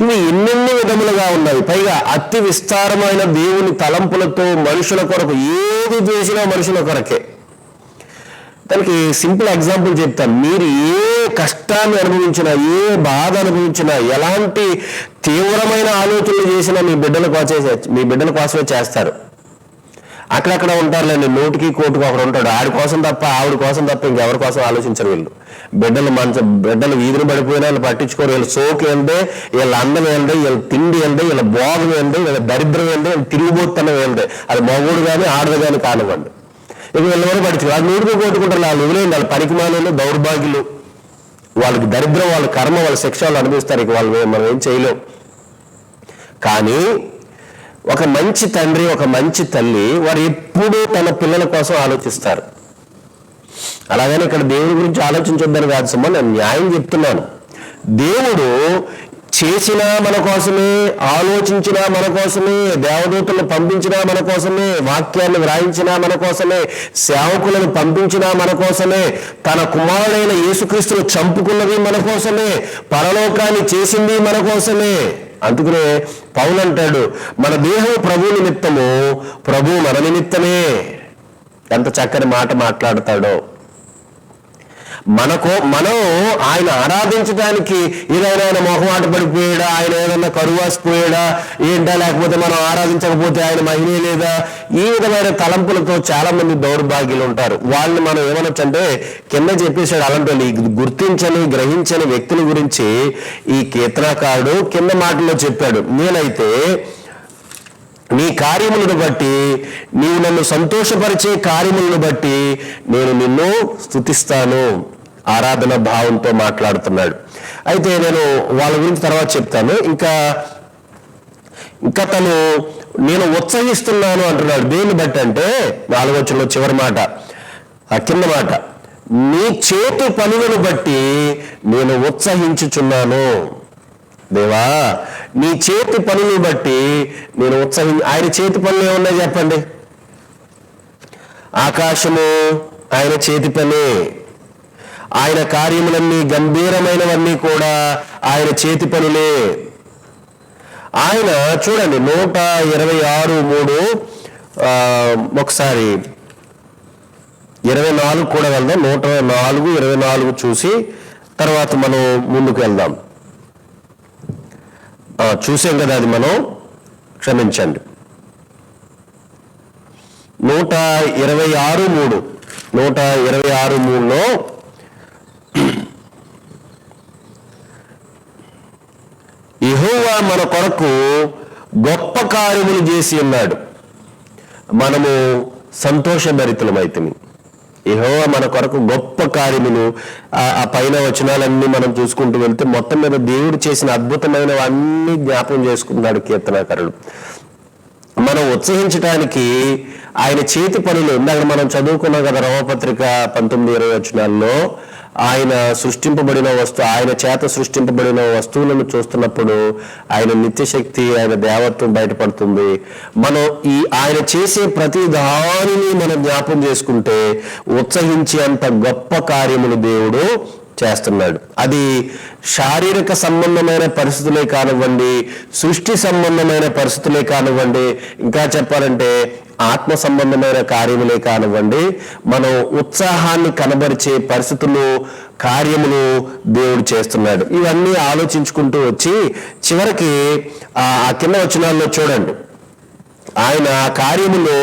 ఇవి ఎన్నెన్ని విధములుగా ఉన్నవి. పైగా అతి విస్తారమైన దేవుని తలంపులతో మనుషుల కొరకు ఏది చేసినా మనుషుల కొరకే. దానికి సింపుల్ ఎగ్జాంపుల్ చెప్తాను. మీరు ఏ కష్టాన్ని అనుభవించినా, ఏ బాధ అనుభవించినా, ఎలాంటి తీవ్రమైన ఆలోచనలు చేసినా మీ బిడ్డల కోసమే చేస్తారు. అక్కడక్కడ ఉంటారులేండి, నోటికి కోటుకు ఒకడు ఉంటాడు, ఆడి కోసం తప్ప ఆవిడ కోసం తప్ప ఇంకెవరి కోసం ఆలోచించరు వీళ్ళు. బిడ్డలు వీధిని పడిపోయినా వీళ్ళు పట్టించుకోరు. వీళ్ళ సోకు ఏందే, వీళ్ళ అందం ఏందే, వీళ్ళ తిండి ఏందే, వీళ్ళ భోగం ఏందే, వీళ్ళ దరిద్రం ఏందే, వీళ్ళ తిరిగిపోతున్నవి ఏందే, అది మగోడు కానీ ఆడదు కానీ కానివ్వండి. ఇక వీళ్ళెవరూ పట్టించుకోరు. అది నోటికి కొట్టుకుంటారు. వాళ్ళు వదిలేయండి, వాళ్ళ పనికిమాలను దౌర్భాగ్యులు, వాళ్ళకి దరిద్రం, వాళ్ళ కర్మ, వాళ్ళ శిక్ష వాళ్ళు అనుభవిస్తారు. ఇక మనం ఏం చేయలేం. కానీ ఒక మంచి తండ్రి, ఒక మంచి తల్లి, వారు ఎప్పుడూ తన పిల్లల కోసం ఆలోచిస్తారు. అలాగని ఇక్కడ దేవుడి గురించి ఆలోచించొద్దని కాదు సుమా, నేను న్యాయం చెప్తున్నాను. దేవుడు చేసినా మన కోసమే, ఆలోచించినా మన కోసమే, దేవదూతలను పంపించినా మన కోసమే, వాక్యాన్ని వ్రాయించినా మన కోసమే, సేవకులను పంపించినా మన కోసమే, తన కుమారుడైన యేసుక్రీస్తును చంపుకున్నది మన కోసమే, పరలోకాన్ని చేసింది మన కోసమే. అందుకనే పౌలు అంటాడు, మన దేహం ప్రభు నిమిత్తము, ప్రభు మన నిమిత్తమే. ఎంత చక్కని మాట మాట్లాడతాడో. మనం ఆయన ఆరాధించడానికి ఏదైనా ఆయన మొహమాట పడిపోయాడా, ఆయన ఏదైనా కరువాసిపోయాడా ఏంటా, లేకపోతే మనం ఆరాధించకపోతే ఆయన మహిమే లేదా, ఈ విధమైన తలంపులతో చాలా మంది దౌర్భాగ్యులు ఉంటారు. వాళ్ళని మనం ఏమనొచ్చంటే కింద చెప్పేశాడు. అలాంటి గుర్తించని గ్రహించని వ్యక్తుల గురించి ఈ కీర్తనకారుడు కింద మాటల్లో చెప్పాడు. నేనైతే నీ కార్యములను బట్టి, నీవు నన్ను సంతోషపరిచే కార్యములను బట్టి నేను నిన్ను స్తుతిస్తాను. ఆరాధన భావంతో మాట్లాడుతున్నాడు. అయితే నేను వాళ్ళ గురించి తర్వాత చెప్తాను. ఇంకా నేను ఉత్సహిస్తున్నాను అంటున్నాడు. దేన్ని బట్టి అంటే 4వ వచనంలో చివరి మాట, ఆ కింద మాట, నీ చేతి పనులను బట్టి నేను ఉత్సహించుచున్నాను. దేవా, నీ చేతి పనులను బట్టి నేను ఆయన చేతి పనులు ఏమున్నాయి చెప్పండి? ఆకాశము ఆయన చేతి పని, ఆయన కార్యములన్నీ గంభీరమైనవన్నీ కూడా ఆయన చేతి పనులే. ఆయన చూడండి 126:3, ఒకసారి 24 కూడా వెళ్దాం. 104:24 చూసి తర్వాత మనం ముందుకు వెళ్దాం. చూసాం కదా అది, మనం క్షమించండి. 126:3లో యెహోవా మన కొరకు గొప్ప కార్యములు చేసి ఉన్నాడు, మనము సంతోషభరితులమైతిమి. యెహోవా మన కొరకు గొప్ప కార్యములు, ఆ పైన వచనాలన్నీ మనం చూసుకుంటూ వెళ్తే మొత్తం మీద దేవుడు చేసిన అద్భుతమైనవన్నీ జ్ఞాపకం చేసుకున్నాడు కీర్తనాకారుడు. మనం ఉత్సహించడానికి ఆయన చేతి పనులు, ఇందాక మనం చదువుకున్నాం కదా రోమపత్రిక 19-20 వచనాల్లో, ఆయన సృష్టింపబడిన ఆయన చేత సృష్టింపబడిన వస్తువులను చూస్తున్నప్పుడు ఆయన నిత్యశక్తి, ఆయన దేవత్వం బయటపడుతుంది. మనం ఆయన చేసే ప్రతి దానిని మనం జ్ఞాపం చేసుకుంటే ఉత్సహించే అంత గొప్ప కార్యములు దేవుడు చేస్తున్నాడు. అది శారీరక సంబంధమైన పరిస్థితులే కానివ్వండి, సృష్టి సంబంధమైన పరిస్థితులే కానివ్వండి, ఇంకా చెప్పాలంటే ఆత్మ సంబంధమైన కార్యములే కానివ్వండి, మనం ఉత్సాహాన్ని కనబరిచే పరిస్థితులు, కార్యములు దేవుడు చేస్తున్నాడు. ఇవన్నీ ఆలోచించుకుంటూ వచ్చి చివరికి ఆ కింద వచనాల్లో చూడండి, ఆయన ఆ కార్యములో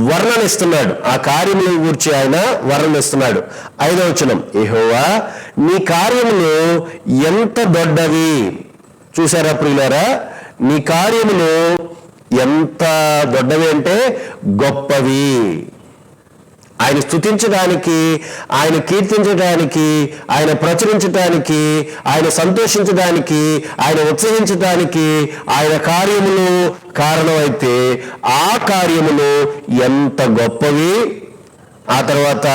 వర్ణనిస్తున్నాడు. ఆ కార్యముల గురించి ఆయన వర్ణనిస్తున్నాడు. 5వ వచనం, యెహోవా నీ కార్యములు ఎంత దొడ్డవి. చూసారా ప్రియులారా, నీ కార్యములు ఎంత దొడ్డవి అంటే గొప్పవి. ఆయన స్తుతించడానికి, ఆయన కీర్తించడానికి, ఆయన ప్రచురించడానికి, ఆయన సంతోషించడానికి, ఆయన ఉత్సహించడానికి ఆయన కార్యములు కారణమైతే ఆ కార్యములు ఎంత గొప్పవి. ఆ తర్వాత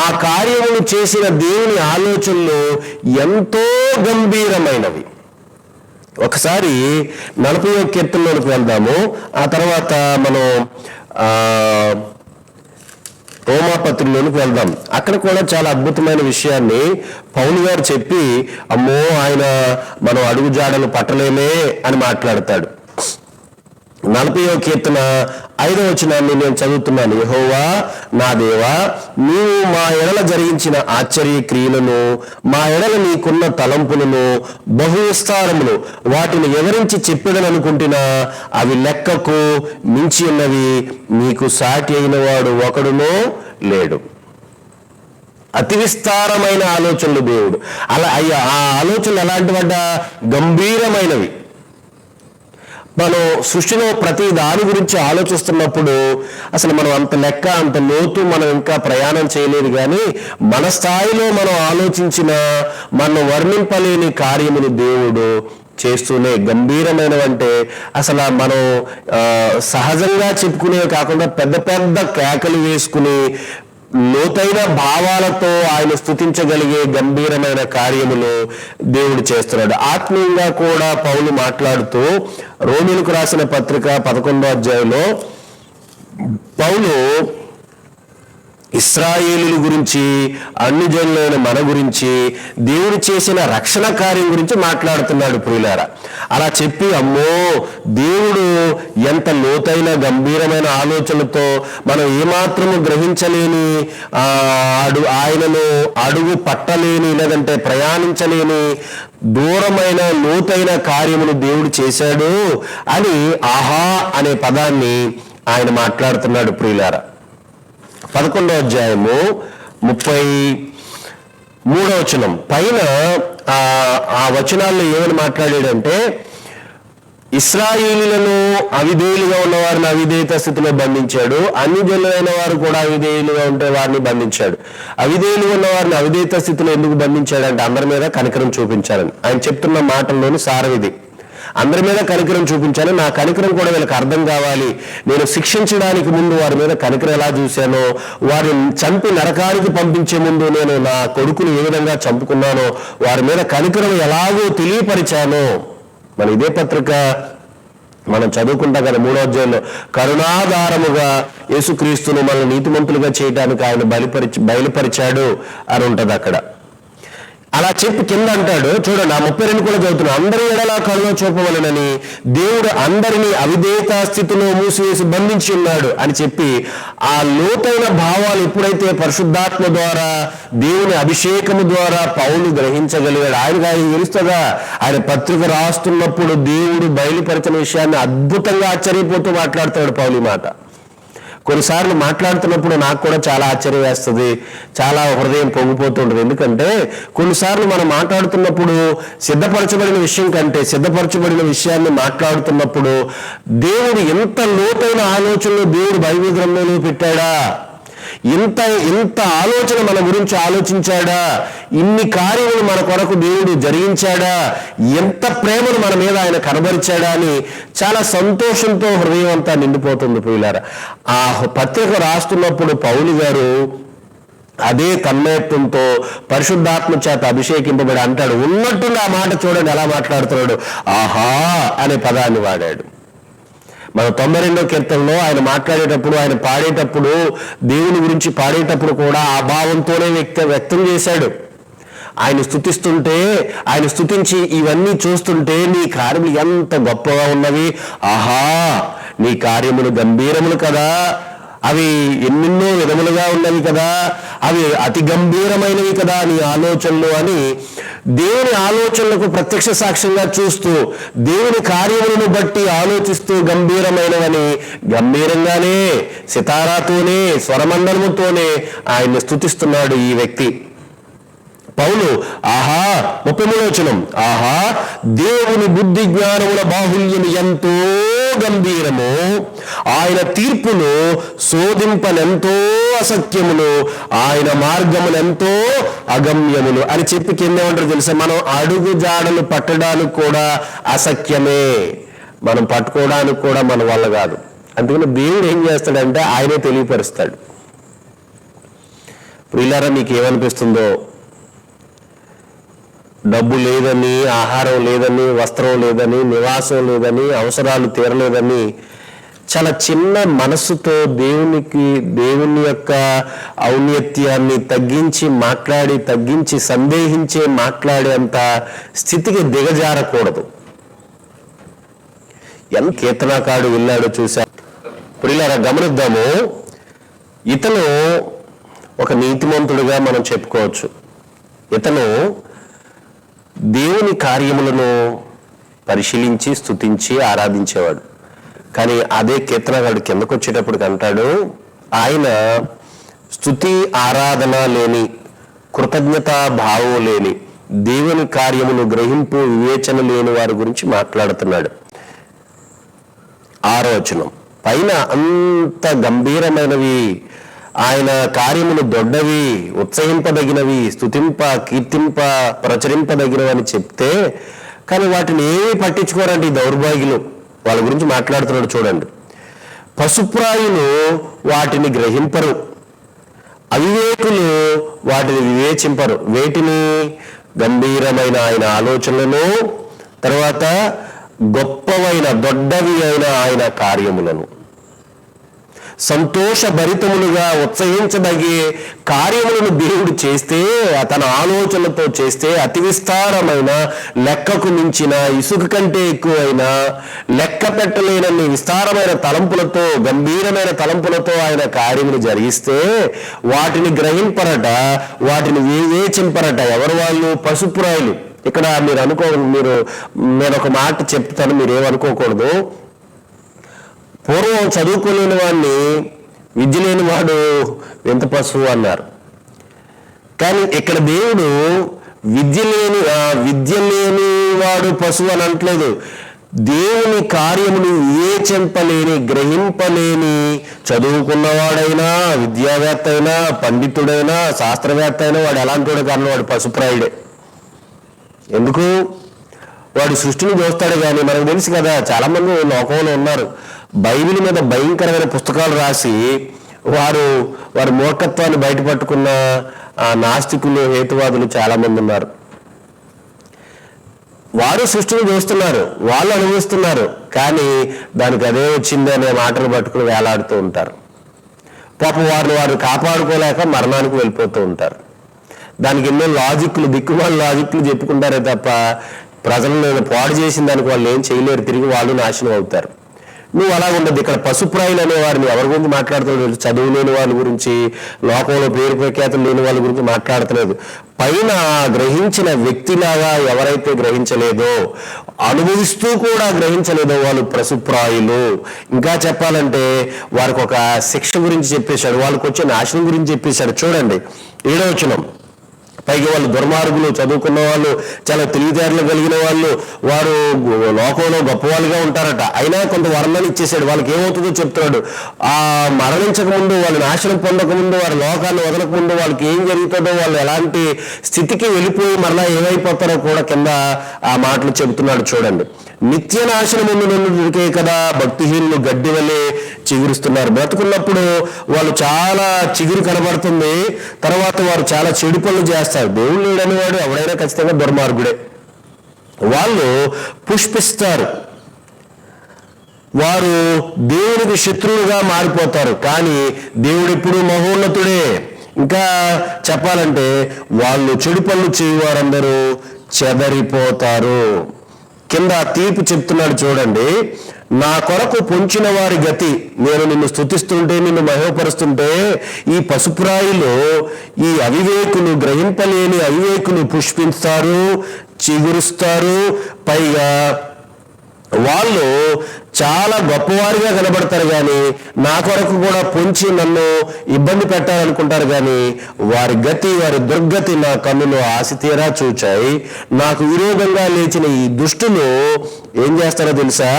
ఆ కార్యములు చేసిన దేవుని ఆలోచనలు ఎంతో గంభీరమైనవి. ఒకసారి 40వ కీర్తనలోకి వెళ్దాము. ఆ తర్వాత మనం రోమాపత్రికలోనికి వెళ్దాం. అక్కడ కూడా చాలా అద్భుతమైన విషయాన్ని పౌలు గారు చెప్పి, అమ్మో ఆయన మనం అడుగుజాడలు పట్టలేమే అని మాట్లాడతాడు. 40వ కీర్తన 5వ వచనాన్ని నేను చదువుతున్నాను. యెహోవా నా దేవా, నీవు మా ఎడల జరిగించిన ఆశ్చర్య క్రియలను, మా ఎడల నీకున్న తలంపులను బహు విస్తారములు, వాటిని వివరించి చెప్పేదననుకుంటున్నా అవి లెక్కకు మించి ఉన్నవి. నీకు సాటి అయిన వాడు ఒకడునో లేడు. అతి విస్తారమైన ఆలోచనలు దేవుడు. అలా అయ్యా ఆ ఆలోచనలు ఎలాంటివంట? గంభీరమైనవి. మనం సృష్టిలో ప్రతి దాని గురించి ఆలోచిస్తున్నప్పుడు అసలు మనం అంత లెక్క, అంత లోతు మనం ఇంకా ప్రయాణం చేయలేదు. కానీ మన స్థాయిలో మనం ఆలోచించిన, మనం వర్ణింపలేని కార్యములు దేవుడు చేస్తూనే గంభీరమైనవంటే అసలు మనం సహజంగా చెప్పుకునేవి కాకుండా పెద్ద పెద్ద కేకలు వేసుకుని లోతైన భావాలతో ఆయన స్తుతించగలిగే గంభీరమైన కార్యములు దేవుడు చేస్తున్నాడు. ఆత్మీయంగా కూడా పౌలు మాట్లాడుతూ రోమీయులకు రాసిన పత్రిక 11వ అధ్యాయంలో పౌలు ఇశ్రాయేలుల గురించి, అన్ని జనులైన మన గురించి, దేవుడు చేసిన రక్షణ కార్యం గురించి మాట్లాడుతున్నాడు ప్రియులారా. అలా చెప్పి అమ్మో దేవుడు ఎంత లోతైన గంభీరమైన ఆలోచనలతో మనం ఏమాత్రము గ్రహించలేని, ఆయనను అడుగు పట్టలేని, లేదంటే ప్రయాణించలేని దూరమైన లోతైన కార్యములు దేవుడు చేశాడు అని ఆహా అనే పదాన్ని ఆయన మాట్లాడుతున్నాడు ప్రియులారా. 11వ అధ్యాయము 33వ వచనం పైన ఆ వచనాల్లో ఏమని మాట్లాడాడంటే, ఇశ్రాయేలీయులను అవిధేయులుగా ఉన్న వారిని అవిధేయత స్థితిలో బంధించాడు, అన్ని జనులైన వారు కూడా అవిధేయులుగా ఉంటే వారిని బంధించాడు. అవిధేయులుగా ఉన్న వారిని అవిధేయత స్థితిలో ఎందుకు బంధించాడంటే అందరి మీద కనికరం చూపించాలని. ఆయన చెప్తున్న మాటల్లోని సారం ఇది. అందరి మీద కనికరం చూపించాను, నా కనికరం కూడా వీళ్ళకి అర్థం కావాలి. నేను శిక్షించడానికి ముందు వారి మీద కనికరం ఎలా చూశానో, వారిని చంపి నరకానికి పంపించే ముందు నేను నా కొడుకుని ఏ విధంగా చంపుకున్నానో, వారి మీద కనికరం ఎలాగో తెలియపరిచానో. మన ఇదే పత్రిక మనం చదువుకుంటాం కదా 3వ అధ్యాయంలో, కరుణాధారముగా యేసుక్రీస్తును మనల్ని నీతిమంతులుగా చేయడానికి ఆయన బయలుపరిచాడు అని ఉంటది అక్కడ. అలా చెప్పి కింద అంటాడు చూడండి, ఆ 32 కూడా చదువుతున్నాడు. అందరి ఎడలా కరుణ చూపవలనని దేవుడు అందరినీ అవిధేయతా స్థితిలో మూసివేసి బంధించి ఉన్నాడు అని చెప్పి, ఆ లోతైన భావాలు ఎప్పుడైతే పరిశుద్ధాత్మ ద్వారా, దేవుని అభిషేకము ద్వారా పౌలు గ్రహించగలిగాడు. ఆయన తెలుస్తుందా, ఆయన పత్రిక రాస్తున్నప్పుడు దేవుడు బయలుపరిచిన విషయాన్ని అద్భుతంగా ఆశ్చర్యపోతూ మాట్లాడుతాడు పౌలు మాట. కొన్నిసార్లు మాట్లాడుతున్నప్పుడు నాకు కూడా చాలా ఆశ్చర్యం వేస్తుంది, చాలా హృదయం పొంగిపోతుంటుంది. ఎందుకంటే కొన్నిసార్లు మనం మాట్లాడుతున్నప్పుడు సిద్ధపరచబడిన విషయం కంటే సిద్ధపరచబడిన విషయాన్ని మాట్లాడుతున్నప్పుడు దేవుడు ఎంత లోతైన ఆలోచనలు దేవుడు బైబిల్ గ్రంథంలో పెట్టాడా, ఇంత ఆలోచన మన గురించి ఆలోచించాడా, ఇన్ని కార్యములు మన కొరకు దేవుడు జరిగించాడా, ఎంత ప్రేమను మన మీద ఆయన కనబరిచాడా అని చాలా సంతోషంతో హృదయం అంతా నిండిపోతుంది ప్రియులారా. ఆ పత్రిక రాస్తున్నప్పుడు పౌలు గారు అదే తన్మయత్వంతో పరిశుద్ధాత్మ చేత అభిషేకింపబడి అంటాడు. ఉన్నట్టుండి ఆ మాట చూడండి ఎలా మాట్లాడుతున్నాడు, ఆహా అనే పదాన్ని వాడాడు. మన 92వ కీర్తనలో ఆయన మాట్లాడేటప్పుడు, ఆయన పాడేటప్పుడు, దేవుని గురించి పాడేటప్పుడు కూడా ఆ భావంతోనే వ్యక్తం చేశాడు. ఆయన స్తుతిస్తుంటే, ఆయన స్తుతించి ఇవన్నీ చూస్తుంటే నీ కార్యములు ఎంత గొప్పగా ఉన్నవి, ఆహా నీ కార్యములు గంభీరములు కదా అవి ఎన్నెన్నో విధములుగా ఉన్నవి కదా, అవి అతి గంభీరమైనవి కదా నీ ఆలోచనలు అని దేవుని ఆలోచనలకు ప్రత్యక్ష సాక్ష్యంగా చూస్తూ దేవుని కార్యములను బట్టి ఆలోచిస్తూ గంభీరమైనవని గంభీరంగానే సితారాతోనే స్వరమండలముతోనే ఆయన్ని స్తుతిస్తున్నాడు ఈ వ్యక్తి పౌలు. ఆహా 33వ వచనం, ఆహా దేవుని బుద్ధి జ్ఞానముల బాహుల్యం ఎంతో గంభీరము, ఆయన తీర్పులు శోధింపనెంతో అసత్యములు, ఆయన మార్గములెంతో అగమ్యములు అని చెప్పి కిందేమంటారు తెలుసా, మనం అడుగు జాడలు పట్టడానికి కూడా అసత్యమే, మనం పట్టుకోవడానికి కూడా మన వల్ల కాదు. అందుకని దేవుడు ఏం చేస్తాడంటే ఆయనే తెలియపరుస్తాడు. ప్రియులారా, మీకు ఏమనిపిస్తుందో, డబ్బు లేదని, ఆహారం లేదని, వస్త్రం లేదని, నివాసం లేదని, అవసరాలు తీరలేదని చాలా చిన్న మనస్సుతో దేవుని యొక్క ఔన్నత్యాన్ని తగ్గించి సందేహించే మాట్లాడేంత స్థితికి దిగజారకూడదు. ఎంత కీర్తనాకారుడు వెళ్ళాడో చూశారు. ప్రియులారా, గమనిద్దాము. ఇతను ఒక నీతిమంతుడిగా మనం చెప్పుకోవచ్చు. ఇతను దేవుని కార్యములను పరిశీలించి స్తుతించి ఆరాధించేవాడు. కానీ అదే కీర్తనగాడు కిందకు వచ్చేటప్పుడు అంటాడు, ఆయన స్తుతి ఆరాధన లేని, కృతజ్ఞతా భావం లేని, దేవుని కార్యములు గ్రహింపు వివేచన లేని వారి గురించి మాట్లాడుతున్నాడు. 6వ వచనం, పైన అంత గంభీరమైనవి, ఆయన కార్యములు దొడ్డవి, ఉత్సహింపదగినవి, స్తుతింప కీర్తింప ప్రచురింపదగినవి అని చెప్తే కానీ వాటిని ఏమీ పట్టించుకోరండి ఈ దౌర్భాగ్యులు. వాళ్ళ గురించి మాట్లాడుతున్నాడు చూడండి. పశుప్రాయులు వాటిని గ్రహింపరు, అవివేకులు వాటిని వివేచింపరు. వేటిని? గంభీరమైన ఆయన ఆలోచనలను, తర్వాత గొప్పవైన దొడ్డవి అయిన ఆయన కార్యములను, సంతోషభరితములుగా ఉత్సహించదగే కార్యములను దేవుడు చేస్తే, తన ఆలోచనలతో చేస్తే, అతి విస్తారమైన, లెక్కకు మించిన, ఇసుక కంటే ఎక్కువైన, లెక్క పెట్టలేనన్ని విస్తారమైన తలంపులతో, గంభీరమైన తలంపులతో ఆయన కార్యములు జరిగిస్తే వాటిని గ్రహింపరట, వాటిని వివేచింపరట. ఎవరు వాళ్ళు? పశుప్రాయులు. ఇక్కడ నేను ఒక మాట చెప్తాను, మీరేమనుకోకూడదు. పూర్వం చదువుకోలేని వాడిని విద్య లేని వాడు ఎంత పశువు అన్నారు. కానీ ఇక్కడ దేవుడు విద్య లేని వాడు పశువు అని అనట్లేదు. దేవుని కార్యములు వివేచింపలేని, గ్రహింపలేని, చదువుకున్నవాడైనా, విద్యావేత్త అయినా, పండితుడైనా, శాస్త్రవేత్త అయినా వాడు ఎలాంటి వాడు కానీ వాడు పశుప్రాయుడే. ఎందుకు? వాడు సృష్టిని చూస్తాడు. కానీ మనకు తెలుసు కదా, చాలా మంది లోకంలో ఉన్నారు, బైబిల్ మీద భయంకరమైన పుస్తకాలు రాసి వారి మూర్ఖత్వాన్ని బయటపట్టుకున్న నాస్తికులు, హేతువాదులు చాలా మంది ఉన్నారు. వారు సృష్టిని చూస్తున్నారు, వాళ్ళు అనుభవిస్తున్నారు, కానీ దానికి అదే వచ్చింది అనే మాటలు పట్టుకుని వేలాడుతూ ఉంటారు. పాపం వారు కాపాడుకోలేక మరణానికి వెళ్ళిపోతూ ఉంటారు. దానికి ఎన్నో లాజిక్లు, దిక్కుమాల లాజిక్లు చెప్పుకుంటారే తప్ప ప్రజలను పాడు చేసిన దానికి వాళ్ళు ఏం చేయలేరు, తిరిగి వాళ్ళు నాశనం అవుతారు. నువ్వు అలా ఉండదు. ఇక్కడ పశుప్రాయులు అనే వారిని ఎవరి గురించి మాట్లాడుతున్నాడు? చదువు లేని వాళ్ళ గురించి, లోకంలో పేరు ప్రఖ్యాతులు లేని వాళ్ళ గురించి మాట్లాడతలేదు. పైన గ్రహించిన వ్యక్తిలాగా ఎవరైతే గ్రహించలేదో, అనుభవిస్తూ కూడా గ్రహించలేదో వాళ్ళు పశుప్రాయులు. ఇంకా చెప్పాలంటే వారికి ఒక శిక్ష గురించి చెప్పేశాడు, వాళ్ళకి వచ్చే నాశనం గురించి చెప్పేశాడు. చూడండి 7వ వచనం, పైగా వాళ్ళు దుర్మార్గులు, చదువుకున్న వాళ్ళు, చాలా తెలివితేటలు కలిగిన వాళ్ళు, వారు లోకంలో గొప్పవాళ్ళుగా ఉంటారట. అయినా కొంత వర్ణాలు ఇచ్చేసాడు. వాళ్ళకి ఏమవుతుందో చెప్తున్నాడు. ఆ మరణించక ముందు, వాళ్ళు నాశనం పొందకముందు, వారి లోకాన్ని వదలకముందు వాళ్ళకి ఏం జరుగుతుందో, వాళ్ళు ఎలాంటి స్థితికి వెళ్ళిపోయి మరలా ఏమైపోతారో కూడా కింద ఆ మాటలు చెబుతున్నాడు చూడండి. నిత్య నాశనం ముందుకే కదా భక్తిహీనులు గడ్డి వల్లే చిగురుస్తున్నారు. బ్రతుకున్నప్పుడు వాళ్ళు చాలా చిగురు కనబడుతుంది, తర్వాత వారు చాలా చెడు పనులు చేస్తారు. దేవుడు లేడని వాడు ఎవడైనా ఖచ్చితంగా దుర్మార్గుడే. వాళ్ళు పుష్పిస్తారు, వారు దేవునికి శత్రువులుగా మారిపోతారు. కానీ దేవుడు ఎప్పుడు మహోన్నతుడే. ఇంకా చెప్పాలంటే వాళ్ళు చెడు పనులు చేయవారందరూ చెదరిపోతారు. కింద తీర్పు చెప్తున్నాడు చూడండి, నా కొరకు పొంచిన వారి గతి, నేను నిన్ను స్తుతిస్తుంటే నిన్ను మహిమపరుస్తుంటే ఈ పశుప్రాయులు, ఈ అవివేకులు, గ్రహింపలేని అవివేకులు పుష్పిస్తారు, చిగురుస్తారు. పైగా వాళ్ళు చాలా గొప్పవారిగా కనబడతారు, కానీ నా కొరకు కూడా పొంచి నన్ను ఇబ్బంది పెట్టాలనుకుంటారు. కానీ వారి గతి, వారి దుర్గతి నా కన్నులు ఆశ తీరా చూచాయి. నాకు విరోధంగా లేచిన ఈ దుష్టులు ఏం చేస్తారో తెలుసా?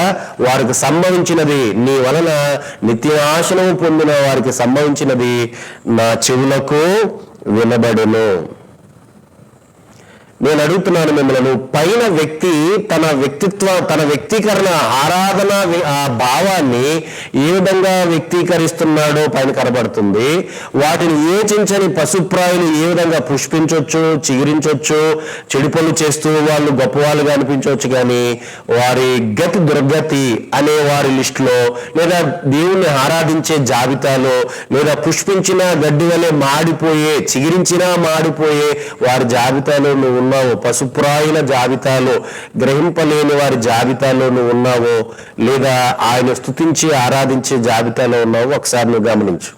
వారికి సంభవించినది, నీ వలన నిత్యనాశనం పొందిన వారికి సంభవించినది నా చెవులకు వినబడును. నేను అడుగుతున్నాను మిమ్మల్ని, పైన వ్యక్తి తన వ్యక్తీకరణ, ఆరాధన ఆ భావాన్ని ఏ విధంగా వ్యక్తీకరిస్తున్నాడో పైన కనబడుతుంది. వాటిని యోచించని పశుప్రాయులు ఏ విధంగా పుష్పించవచ్చు, చిగురించవచ్చు, చెడు పనులు చేస్తూ వాళ్ళు గొప్పవాళ్ళుగా అనిపించవచ్చు. కానీ వారి గతి దుర్గతి అనే వారి లిస్టులో, లేదా దేవుణ్ణి ఆరాధించే జాబితాలో, లేదా పుష్పించిన గడ్డి వలె మాడిపోయే, చిగిరించినా మాడిపోయే వారి జాబితాలో నువ్వు ఉన్నావు. పశుప్రాయుల జాబితాలో, గ్రహింపలేని వారి జాబితాలో నువ్వు ఉన్నావో, లేదా ఆయన స్తుతించి ఆరాధించే జాబితాలో ఉన్నావో ఒకసారి నువ్వు గమనించు.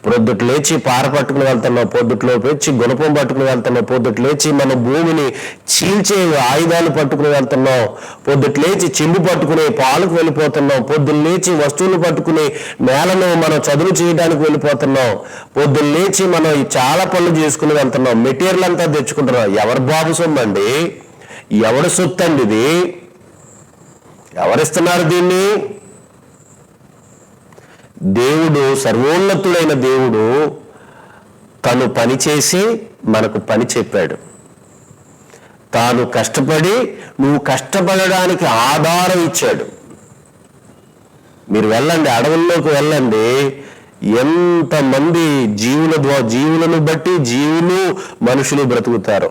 పొద్దుట్లు లేచి పార పట్టుకుని వెళ్తున్నావు, పొద్దుట్లో పెంచి గుణపం పట్టుకుని వెళ్తున్నావు, పొద్దుట్లు లేచి మన భూమిని చీల్చే ఆయుధాలు పట్టుకుని వెళ్తున్నావు, పొద్దుట్లు లేచి చెంబు పట్టుకుని పాలకు వెళ్ళిపోతున్నావు, పొద్దున్న లేచి వస్తువులు పట్టుకుని నేలను మనం చదువు చేయడానికి వెళ్ళిపోతున్నాం, పొద్దున్న లేచి మనం చాలా పనులు చేసుకుని వెళ్తున్నాం, మెటీరియల్ అంతా తెచ్చుకుంటున్నాం. ఎవరి బాబు సొమ్మండి? ఎవరి సొత్తు అండి ఇది? ఎవరిస్తున్నారు దీన్ని? దేవుడు, సర్వోన్నతుడైన దేవుడు తను పనిచేసి మనకు పని చెప్పాడు. తాను కష్టపడి నువ్వు కష్టపడడానికి ఆధారం ఇచ్చాడు. మీరు వెళ్ళండి, అడవుల్లోకి వెళ్ళండి, ఎంతమంది జీవులను బట్టి జీవులు మనుషులు బ్రతుకుతారు.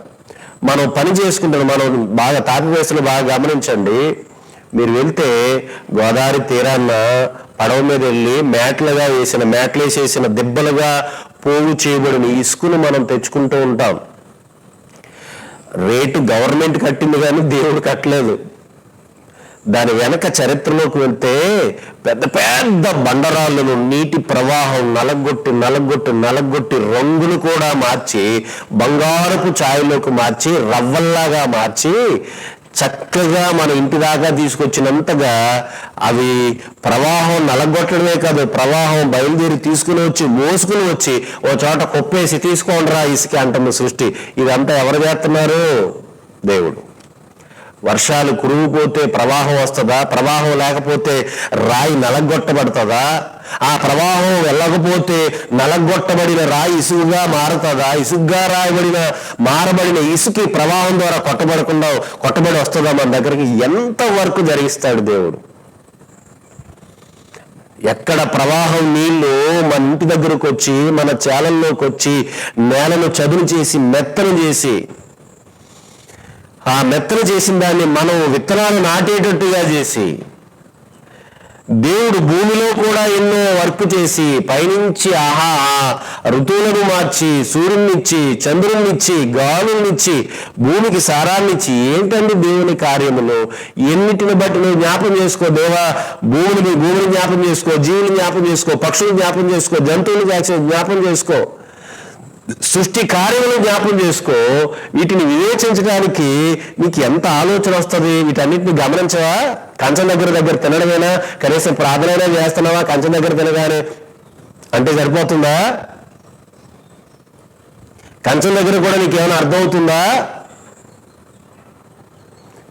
మనం పని చేసుకుంటాం. మనం బాగా తాపివేసులు బాగా గమనించండి. మీరు వెళ్తే గోదావరి తీరాన్న పడవ మీద వెళ్ళి మేట్లేసేసిన దెబ్బలుగా పోగు చేయబడిన ఇసుకను మనం తెచ్చుకుంటూ ఉంటాం. రేటు గవర్నమెంట్ కట్టింది కానీ దేవుడు కట్టలేదు. దాని వెనక చరిత్రలోకి వెళ్తే పెద్ద పెద్ద బండరాళ్ళను నీటి ప్రవాహం నలగొట్టి రంగులు కూడా మార్చి, బంగారపు ఛాయలోకి మార్చి, రవ్వల్లాగా మార్చి, చక్కగా మన ఇంటి దాకా తీసుకొచ్చినంతగా అవి ప్రవాహం నలగొట్టడమే కాదు, ప్రవాహం బయలుదేరి తీసుకుని వచ్చి మోసుకుని వచ్చి ఓ చోట కొప్పేసి తీసుకోండిరా ఇసుక అంటుంది సృష్టి. ఇదంతా ఎవరు చేస్తున్నారు? దేవుడు. వర్షాలు కురిగిపోతే ప్రవాహం వస్తుందా? ప్రవాహం లేకపోతే రాయి నలగొట్టబడుతుందా? ఆ ప్రవాహం వెళ్ళకపోతే నలగొట్టబడిన రాయి ఇసుగుగా మారుతుందా? ఇసుగ్గా మారబడిన ఇసుకి ప్రవాహం ద్వారా కొట్టబడి వస్తుందా మన దగ్గరికి? ఎంత వర్క్ జరిగిస్తాడు దేవుడు. ఎక్కడ ప్రవాహం నీళ్లు మన ఇంటి దగ్గరకు వచ్చి, మన చేలల్లోకి వచ్చి, నేలను చదును చేసి మెత్తను చేసి, ఆ మెత్తను చేసిన దాన్ని మనం విత్తనాలు నాటేటట్టుగా చేసి, దేవుడు భూమిలో కూడా ఎన్నో వర్క్ చేసి, పైనుంచి ఋతువులను మార్చి, సూర్యునిచ్చి, చంద్రునిచ్చి, గాలునిచ్చి, భూమికి సారాన్నిచ్చి, ఏంటండి దేవుని కార్యములు? ఎన్నిటిని బట్టి నువ్వు జ్ఞాపం చేసుకో. దేవా, భూమిని జ్ఞాపం చేసుకో, జీవుని జ్ఞాపం చేసుకో, పక్షులు జ్ఞాపం చేసుకో, జంతువులు జ్ఞాపం చేసుకో, సృష్టి కార్యములను జ్ఞాపం చేసుకో. వీటిని వివేచించడానికి నీకు ఎంత ఆలోచన వస్తుంది? వీటన్నిటిని గమనించవా? కంచం దగ్గర తినడమేనా? కనీసం ప్రార్థన చేస్తున్నావా? కంచం దగ్గర తినగానే అంటే సరిపోతుందా? కంచం దగ్గర కూడా నీకేమైనా అర్థమవుతుందా?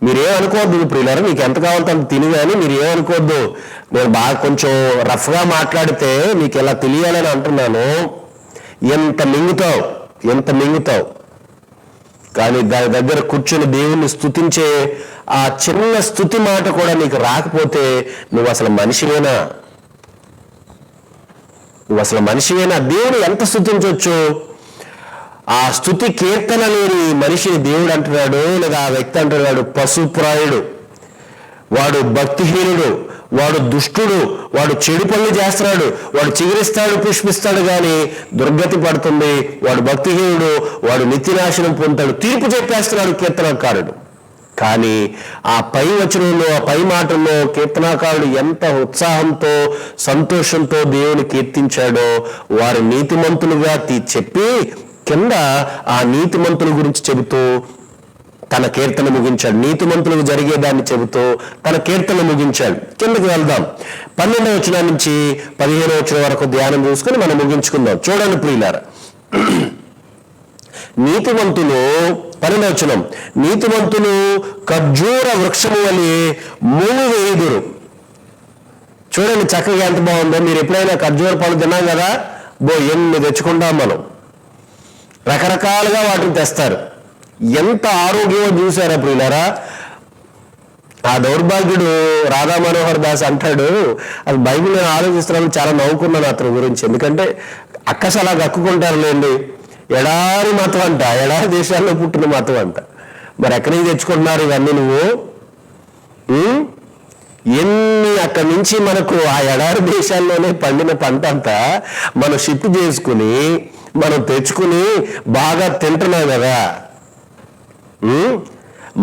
మీరేమనుకోవద్దు ప్రియులారా, మీకు ఎంత కావాలంటే అంత తిని, కానీ మీరు ఏమనుకోవద్దు. నేను బాగా కొంచెం రఫ్గా మాట్లాడితే మీకు ఎలా తెలియాలని అంటున్నాను. ఎంత మింగుతావు కానీ దాని దగ్గర కూర్చొని దేవుణ్ణి స్తుతించే ఆ చిన్న స్తుతి మాట కూడా నీకు రాకపోతే నువ్వు అసలు మనిషివేనా? దేవుడు ఎంత స్తుతించవచ్చు? ఆ స్తుతి కీర్తన లేని మనిషిని దేవుడు అంటున్నాడు, లేదా ఆ వ్యక్తి అంటున్నాడు పశుప్రాయుడు, వాడు భక్తిహీనుడు, వాడు దుష్టుడు, వాడు చెడు పనులు చేస్తున్నాడు, వాడు చిగురిస్తాడు, పుష్పిస్తాడు, కానీ దుర్గతి పడుతుంది. వాడు భక్తిహీనుడు, వాడు నిత్యనాశనం పొందుతాడు. తీర్పు చెప్పేస్తున్నాడు కీర్తనకారుడు. కానీ ఆ పై వచనంలో, ఆ పై మాటల్లో కీర్తనాకారుడు ఎంత ఉత్సాహంతో సంతోషంతో దేవుని కీర్తించాడో వారు నీతిమంతులుగా చెప్పి కింద ఆ నీతిమంతుల గురించి చెబుతూ తన కీర్తన ముగించాడు. నీతిమంతులకు జరిగేదాన్ని చెబుతూ తన కీర్తన ముగించాడు. కిందకి వెళ్దాం. 12వ వచనం నుంచి 15వ వచనం వరకు ధ్యానం చూసుకుని మనం ముగించుకుందాం. చూడండి ప్రియులారా, నీతిమంతులు 12వ వచనం, నీతిమంతులు ఖర్జూర వృక్షము వలె మూలు వేయుదురు. చూడండి చక్కగా ఎంత బాగుందో. మీరు ఎప్పుడైనా ఖర్జూర పళ్ళు తిన్నాం కదా, ఎన్ని తెచ్చుకుంటాం మనం. రకరకాలుగా వాటిని తెస్తారు. ఎంత ఆరోగ్యమో చూసారా ప్రియులారా. ఆ దౌర్భాగ్యుడు రాధా మనోహర్ దాస్ అంటాడు, అది బైబిల్ నేను ఆలోచిస్తున్నాను, చాలా నవ్వుకున్నాను అతని గురించి. ఎందుకంటే అక్కస అలా కక్కుకుంటారు లేండి. ఎడారి మతం అంట, ఎడారి దేశాల్లో పుట్టిన మతం అంట. మరి ఎక్కడి నుంచి తెచ్చుకుంటున్నారు ఇవన్నీ నువ్వు? ఎన్ని అక్కడి నుంచి మనకు ఆ ఎడారి దేశాల్లోనే పండిన పంట అంతా మనం షిఫ్ట్ చేసుకుని మనం తెచ్చుకుని బాగా తింటున్నాం కదా.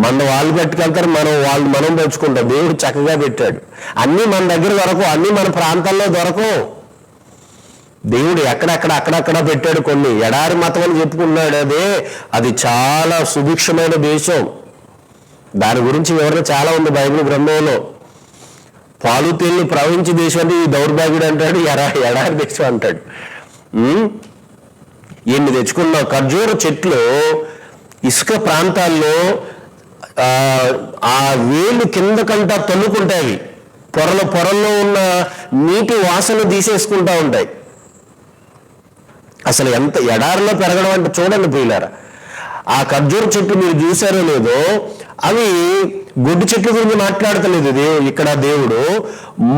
మన వాళ్ళు పెట్టుకెళ్తారు, మనం తెచ్చుకుంటాం. దేవుడు చక్కగా పెట్టాడు. అన్నీ మన దగ్గర దొరకవు, అన్నీ మన ప్రాంతాల్లో దొరకవు. దేవుడు అక్కడక్కడ పెట్టాడు. కొన్ని ఎడారి మతం అని చెప్పుకున్నాడు, అది చాలా సుభిక్షమైన దేశం. దాని గురించి వివరణ చాలా ఉంది బైబిల్ గ్రంథంలో. పాలు తేళ్లు ప్రవహించే దేశం అంటే ఈ దౌర్భాగ్యుడు అంటాడు, ఎడారి దేశం అంటాడు. ఎన్ని తెచ్చుకున్నావు. ఖర్జూర చెట్లు ఇసుక ప్రాంతాల్లో ఆ వేళ్ళు కిందకంటా తన్నుకుంటాయి. పొరల్లో ఉన్న నీటి వాసన తీసేసుకుంటా ఉంటాయి. అసలు ఎంత ఎడారిలో పెరగడం అంటే చూడండి ప్రియులారా. ఆ ఖర్జూర చెట్టు మీరు చూసారో లేదో, అవి గొడ్డు చెట్ల గురించి మాట్లాడతలేదు ఇక్కడ దేవుడు.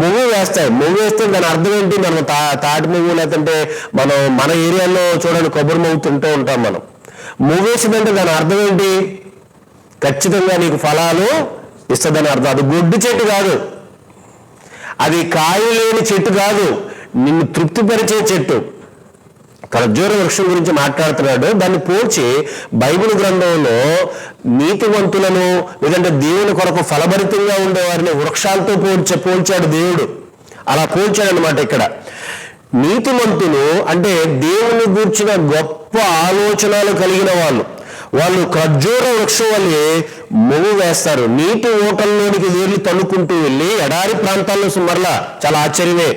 మువ్వు వేస్తాయి. మువ్వు వేస్తే దాని అర్థం ఏంటి? మనం తాటి మువ్వు లేదంటే మన ఏరియాలో చూడండి కొబ్బరి మువ్వు తింటూ ఉంటాం మనం. మువ్వు వేసిందంటే దాని అర్థం ఏంటి? ఖచ్చితంగా నీకు ఫలాలు ఇస్తుందని అర్థం. అది గొడ్డు చెట్టు కాదు, అది కాయ లేని చెట్టు కాదు, నిన్ను తృప్తిపరిచే చెట్టు. ఖర్జూర వృక్షం గురించి మాట్లాడుతున్నాడు. దాన్ని పోల్చి బైబిల్ గ్రంథంలో నీతివంతులను లేదంటే దేవుని కొరకు ఫలభరితంగా ఉండేవారిని వృక్షాలతో పోల్చాడు దేవుడు. అలా పోల్చాడు అనమాట. ఇక్కడ నీతిమంతులు అంటే దేవుని గూర్చిన గొప్ప ఆలోచనలు కలిగిన వాళ్ళు ఖర్జూర వృక్షం వల్లే మొవ్వు వేస్తారు. నీటి ఓటల్లోనికి వేర్లు తన్నుకుంటూ వెళ్ళి ఎడారి ప్రాంతాల్లో మరలా చాలా ఆశ్చర్యమే.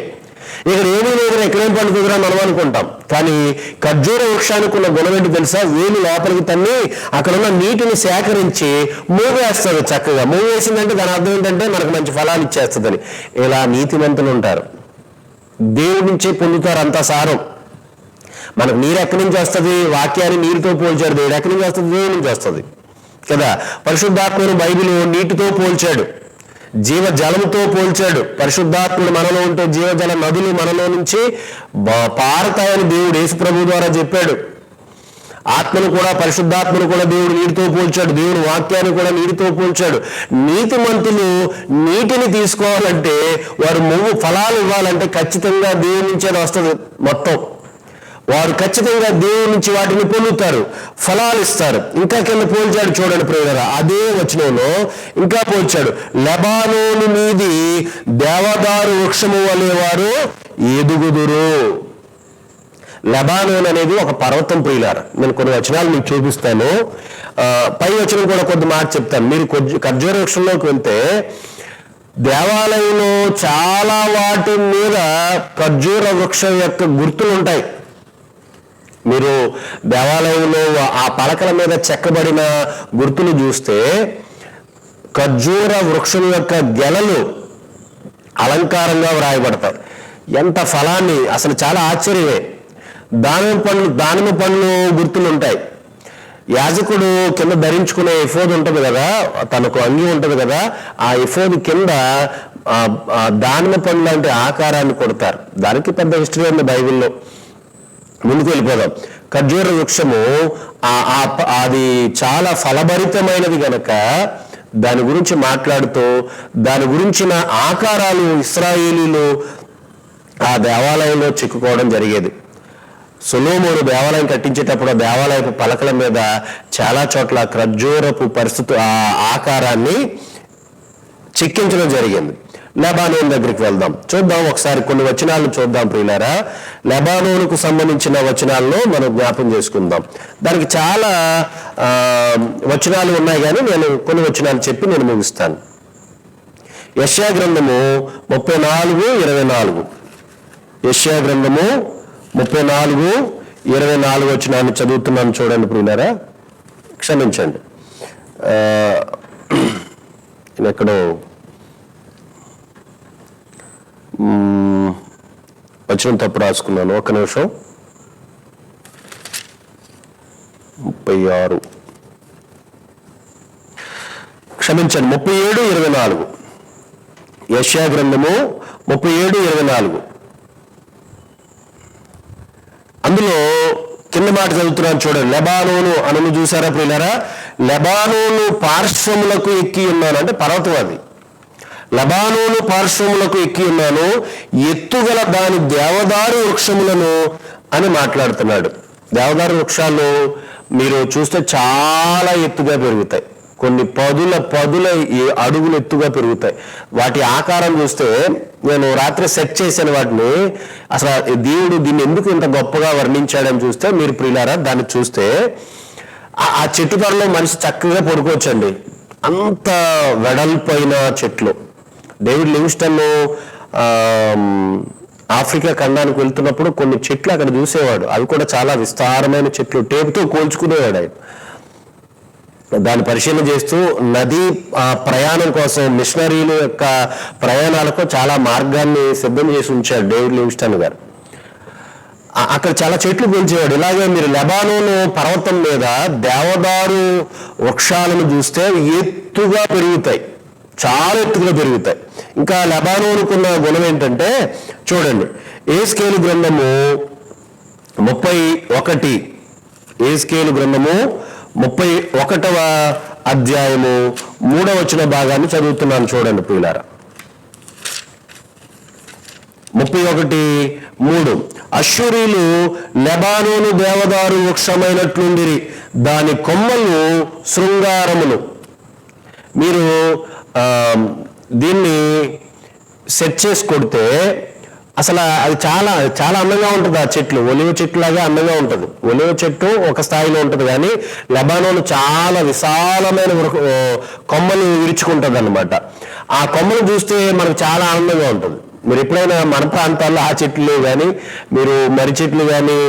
ఇక్కడ ఏమీ లేదు, ఎక్కడేం పండుకుదురా మనం అనుకుంటాం. కానీ ఖర్జూర వృక్షానికి ఉన్న గుణం ఏంటి తెలుసా? వేలు లోపలికి తన్ని అక్కడ ఉన్న నీటిని సేకరించి మూవ్ వేస్తుంది చక్కగా. మూవ్ వేసిందంటే దాని అర్థం ఏంటంటే మనకు మంచి ఫలాలు ఇచ్చేస్తుందని. ఇలా నీతిమంతులు ఉంటారు. దేవుడి నుంచే పొందుతారు అంత సారం. మనకు నీరు ఎక్కడి నుంచి వస్తుంది? వాక్యాన్ని నీరుతో పోల్చాడు దేవుడు. ఎక్కడి నుంచి వస్తుంది? దేవుడి నుంచి వస్తుంది కదా. పరిశుద్ధాత్మను బైబిల్ నీటితో పోల్చాడు, జీవజలంతో పోల్చాడు. పరిశుద్ధాత్ముడు మనలో ఉంటే జీవజల నదులు మనలో నుంచి పారతాయని దేవుడు యేసుప్రభు ద్వారా చెప్పాడు. ఆత్మను కూడా, పరిశుద్ధాత్మను కూడా దేవుడు నీటితో పోల్చాడు. దేవుడు వాక్యాన్ని కూడా నీటితో పోల్చాడు. నీతిమంతులు నీటిని తీసుకోవాలంటే, వారు మువ్వు ఫలాలు ఇవ్వాలంటే ఖచ్చితంగా దేవుడి నుంచే వస్తుంది మొత్తం. వారు ఖచ్చితంగా దేవుడి నుంచి వాటిని పొందుతారు, ఫలాలు ఇస్తారు. ఇంకా కింద పోల్చాడు చూడండి ప్రియులారా, అదే వచనంలో ఇంకా పోల్చాడు. లెబానోను మీది దేవదారు వృక్షము వలె వారు ఎదుగుదురు. లెబానోన్ అనేది ఒక పర్వతం ప్రియులారా. నేను కొన్ని వచనాలు మీకు చూపిస్తాను. పై వచనం కూడా కొద్ది మాట చెప్తాను. మీరు ఖర్జూర వృక్షంలోకి వెళ్తే దేవాలయంలో చాలా వాటి మీద ఖర్జూర వృక్షం యొక్క గుర్తులు ఉంటాయి. మీరు దేవాలయంలో ఆ పలకల మీద చెక్కబడిన గుర్తులు చూస్తే ఖర్జూర వృక్షం యొక్క గెలలు అలంకారంగా వ్రాయబడతాయి. ఎంత ఫలాన్ని, అసలు చాలా ఆశ్చర్యమే. దానిమ్మ పండ్లు గుర్తులు ఉంటాయి. యాజకుడు కింద ధరించుకునే ఎఫోద్ ఉంటుంది కదా, తనకు అంగి ఉంటుంది కదా, ఆ ఎఫోద్ కింద దానిమ్మ పండ్లు లాంటి ఆకారాన్ని కొడతారు. దానికి పెద్ద హిస్టరీ ఉంది బైబిల్లో. ముందుకు వెళ్ళిపోదాం. ఖర్జూర వృక్షము అది చాలా ఫలభరితమైనది గనక దాని గురించి మాట్లాడుతూ దాని గురించిన ఆకారాలు ఇశ్రాయేలీలు ఆ దేవాలయంలో చిక్కుకోవడం జరిగేది. సొలొమోను దేవాలయం కట్టించేటప్పుడు ఆ దేవాలయపు పలకల మీద చాలా చోట్ల ఖర్జూరపు పరిస్థితి ఆ ఆకారాన్ని చెక్కించడం జరిగింది. లెబానోన్ దగ్గరికి వెళ్దాం, చూద్దాం ఒకసారి కొన్ని వచనాలను చూద్దాం ప్రియులారా. లెబానోనుకు సంబంధించిన వచనాలను మనం జ్ఞాపం చేసుకుందాం. దానికి చాలా వచనాలు ఉన్నాయి, కానీ నేను కొన్ని వచనాలు చెప్పి నేను ముగిస్తాను. యెషయా గ్రంథము 34:24. యెషయా గ్రంథము 34:24 వచనాన్ని చదువుతున్నాను, చూడండి ప్రియులారా. క్షమించండి, నేను ఎక్కడో వచనం తప్పు రాసుకున్నాను, ఒక్క నిమిషం. 36, క్షమించండి, 37:24. యెషయా గ్రంథము 37:24. అందులో కింద మాట చదువుతున్నాను, చూడండి. లెబానోను అనను చూసారా ప్రియులారా? లెబానోను పార్శ్వములకు ఎక్కి ఉన్నాను, అంటే పర్వతం అది. లెబానోను పార్శ్వములకు ఎక్కి ఉన్నాను, ఎత్తుగల దాని దేవదారు వృక్షములను అని మాట్లాడుతున్నాడు. దేవదారు వృక్షాలు మీరు చూస్తే చాలా ఎత్తుగా పెరుగుతాయి, కొన్ని పదుల అడుగులు ఎత్తుగా పెరుగుతాయి. వాటి ఆకారం చూస్తే, నేను రాత్రి సెట్ చేసిన వాటిని, అసలు దేవుడు దీన్ని ఎందుకు ఇంత గొప్పగా వర్ణించాడని చూస్తే, మీరు ప్రియులారా దాన్ని చూస్తే ఆ చెట్టు త్వరలో మనిషి చక్కగా పడుకోవచ్చండి, అంత వెడల్పైన చెట్లు. డేవిడ్ లివింగ్స్టన్ ఆఫ్రికా ఖండానికి వెళ్తున్నప్పుడు కొన్ని చెట్లు అక్కడ చూసేవాడు, అవి కూడా చాలా విస్తారమైన చెట్లు, టేపుతో కోల్చుకునేవాడు ఆయన. దాన్ని పరిశీలన చేస్తూ నదీ ప్రయాణం కోసం, మిషనరీల యొక్క ప్రయాణాలకు చాలా మార్గాన్ని సిద్ధం చేసి ఉంచాడు డేవిడ్ లివింగ్స్టన్ గారు. అక్కడ చాలా చెట్లు పెంచేవాడు. ఇలాగే మీరు లెబానోను పర్వతం మీద దేవదారు వృక్షాలను చూస్తే ఎత్తుగా పెరుగుతాయి, చాలా ఎత్తుగా పెరుగుతాయి. ఇంకా లెబానోనుకున్న గుణం ఏంటంటే, చూడండి, యెహెజ్కేలు గ్రంథము 31, యెహెజ్కేలు గ్రంథము 31వ అధ్యాయము 3వ వచన భాగాన్ని చదువుతున్నాను, చూడండి ప్రియులారా. 31:3. అష్షూరీలు లెబానోను దేవదారు వృక్షమైనట్లుండిరి, దాని కొమ్మలు శృంగారములు. మీరు దీన్ని సెట్ చేసి కొడితే అసలు అది చాలా చాలా అందంగా ఉంటుంది. ఆ చెట్లు ఒలివ చెట్టు లాగా అందంగా ఉంటుంది. ఒలివ చెట్టు ఒక స్థాయిలో ఉంటుంది, కానీ లెబానోను చాలా విశాలమైన కొమ్మలు విరుచుకుంటుంది అన్నమాట. ఆ కొమ్మలు చూస్తే మనకు చాలా ఆనందంగా ఉంటుంది. మీరు ఎప్పుడైనా మన ప్రాంతాల్లో ఆ చెట్లు కానీ, మీరు మర్రి చెట్లు కానీ,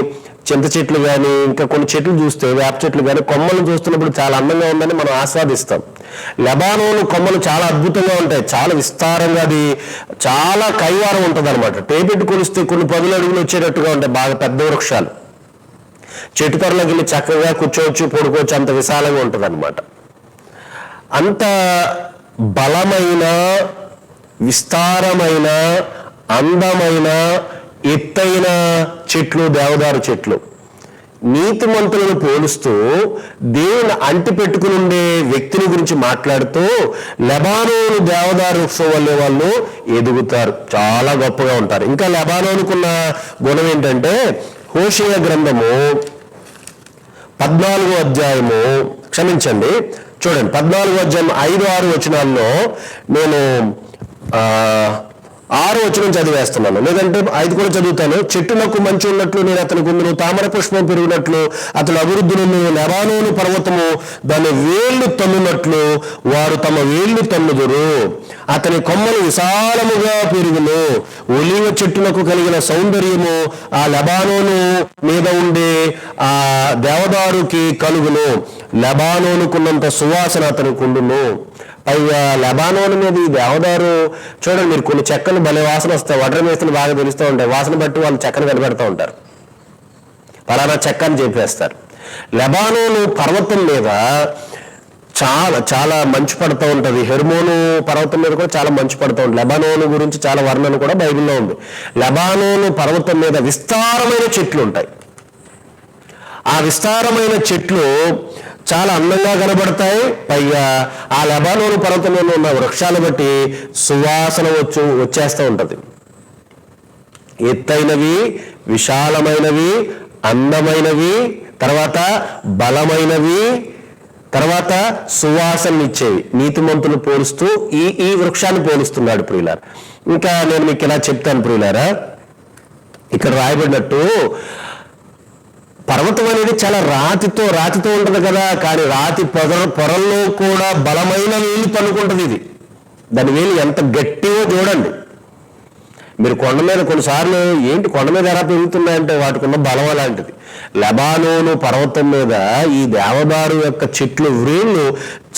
చింత చెట్లు కానీ, ఇంకా కొన్ని చెట్లు చూస్తే, వేప చెట్లు కానీ, కొమ్మలు చూస్తున్నప్పుడు చాలా అందంగా ఉందని మనం ఆస్వాదిస్తాం. లెబానోను కొమ్మలు చాలా అద్భుతంగా ఉంటాయి, చాలా విస్తారంగా, అది చాలా కైవారం ఉంటుంది అనమాట. టేపెట్టు కొలిస్తే కొన్ని 10 అడుగులు వచ్చేటట్టుగా ఉంటాయి, బాగా పెద్ద వృక్షాలు. చెట్టు త్వరలోకి వెళ్ళి చక్కగా కూర్చోవచ్చు, పడుకోవచ్చు, అంత విశాలంగా ఉంటుంది అనమాట. అంత బలమైన, విస్తారమైన, అందమైన, ఎత్తైన చెట్లు దేవదారు చెట్లు. నీతిమంతులను పోలుస్తూ దేవుని అంటి పెట్టుకుని ఉండే వ్యక్తిని గురించి మాట్లాడుతూ లెబానోను దేవదారు వృక్షం వల్లే వాళ్ళు ఎదుగుతారు, చాలా గొప్పగా ఉంటారు. ఇంకా లెబానోనుకున్న గుణం ఏంటంటే, హోషేయ గ్రంథము 14వ అధ్యాయము, క్షమించండి, చూడండి, 14వ అధ్యాయం 5-6 వచనాల్లో నేను 6వ వచనం చదివేస్తున్నాను, లేదంటే 5 కూడా చదువుతాను. చెట్టునకు మంచి ఉన్నట్లు నేను అతని గుందును, తామర పుష్పం పెరిగినట్లు అతను అభివృద్ధి నుండి, లెబానోను పర్వతము దాని వేళ్లు తన్నునట్లు వారు తమ వేళ్లు తన్నుదురు. అతని కొమ్మలు విశాలముగా పెరుగును. ఒలీవ చెట్టునకు కలిగిన సౌందర్యము ఆ లెబానోను మీద ఉండే ఆ దేవదారుకి కలుగును. లెబానోనుకున్నంత సువాసన అతనికి ఉండును. పైగా లెబానోను మీద ఈ దేవదారు చూడండి, మీరు కొన్ని చెక్కలు భలే వాసన వస్తాయి, వడ్ర మేస్తులు బాగా తెలుస్తూ ఉంటాయి. వాసన బట్టి వాళ్ళు చెక్కను కనిపెడుతూ ఉంటారు, పలానా చెక్క అని చెప్పేస్తారు. లెబానోను పర్వతం మీద చాలా చాలా మంచు పడుతూ ఉంటుంది. హెర్మోను పర్వతం మీద కూడా చాలా మంచు పడుతూ ఉంటుంది. లెబానోను గురించి చాలా వర్ణన కూడా బైబిల్లో ఉంది. లెబానోను పర్వతం మీద విస్తారమైన చెట్లు ఉంటాయి. ఆ విస్తారమైన చెట్లు చాలా అందంగా కనబడతాయి. పైగా ఆ లెబానోను పర్వతంలో ఉన్న వృక్షాలు బట్టి సువాసన వచ్చేస్తూ ఉంటుంది. ఎత్తైనవి, విశాలమైనవి, అందమైనవి, తర్వాత బలమైనవి, తర్వాత సువాసన ఇచ్చేవి. నీతిమంతులు పోలుస్తూ ఈ వృక్షాన్ని పోలుస్తున్నాడు ప్రియులారా. ఇంకా నేను మీకు ఇలా చెప్తాను ప్రియులారా, ఇక్కడ రాయబడినట్టు పర్వతం అనేది చాలా రాతితో ఉంటుంది కదా, కానీ రాతి పొరల్లో కూడా బలమైన వేలు పనుకుంటుంది. ఇది దాని వేలు ఎంత గట్టిగా చూడండి. మీరు కొండ మీద కొన్నిసార్లు ఏంటి కొండ మీద ఎలా పెరుగుతున్నాయంటే వాటికి ఉన్న బలం అలాంటిది. లెబానోను పర్వతం మీద ఈ దేవదారు యొక్క చెట్లు వ్రేళ్ళు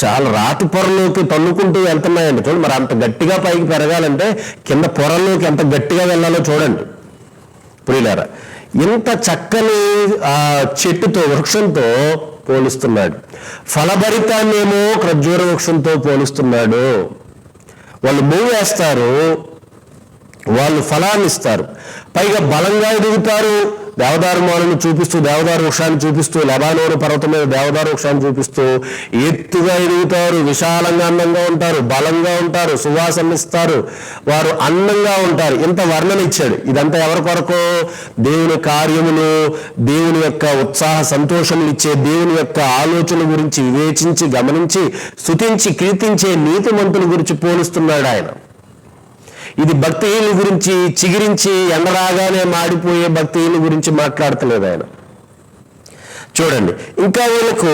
చాలా రాతి పొరలోకి తన్నుకుంటూ వెళ్తున్నాయండి. చూడండి, మరి అంత గట్టిగా పైకి పెరగాలంటే కింద పొరల్లోకి ఎంత గట్టిగా వెళ్ళాలో చూడండి ప్రియులారా. ఇంత చక్కని చెట్టుతో వృక్షంతో పోలుస్తున్నాడు. ఫలభరితాన్నేమో ఖర్జూర వృక్షంతో పోలుస్తున్నాడు. వాళ్ళు మూవ్ వేస్తారు, వాళ్ళు ఫలాన్ని ఇస్తారు, పైగా బలంగా ఎదుగుతారు. దేవదారు మాలను చూపిస్తూ, దేవదారు వృక్షాన్ని చూపిస్తూ, లెబానోను పర్వతం మీద దేవదారు వృక్షాన్ని చూపిస్తూ ఎత్తుగా ఎదుగుతారు, విశాలంగా అందంగా ఉంటారు, బలంగా ఉంటారు, సువాసన ఇస్తారు, వారు అందంగా ఉంటారు. ఇంత వర్ణన ఇచ్చాడు. ఇదంతా ఎవరి కొరకు? దేవుని కార్యములు, దేవుని యొక్క ఉత్సాహ సంతోషములు ఇచ్చే దేవుని యొక్క ఆలోచన గురించి వివేచించి గమనించి స్తుతించి కీర్తించే నీతిమంతుల గురించి పోలుస్తున్నాడు ఆయన. ఇది భక్తిహీనుల గురించి, చిగిరించి ఎండరాగానే మాడిపోయే భక్తిహీనుల గురించి మాట్లాడతలేదు ఆయన. చూడండి, ఇంకా వీళ్ళకు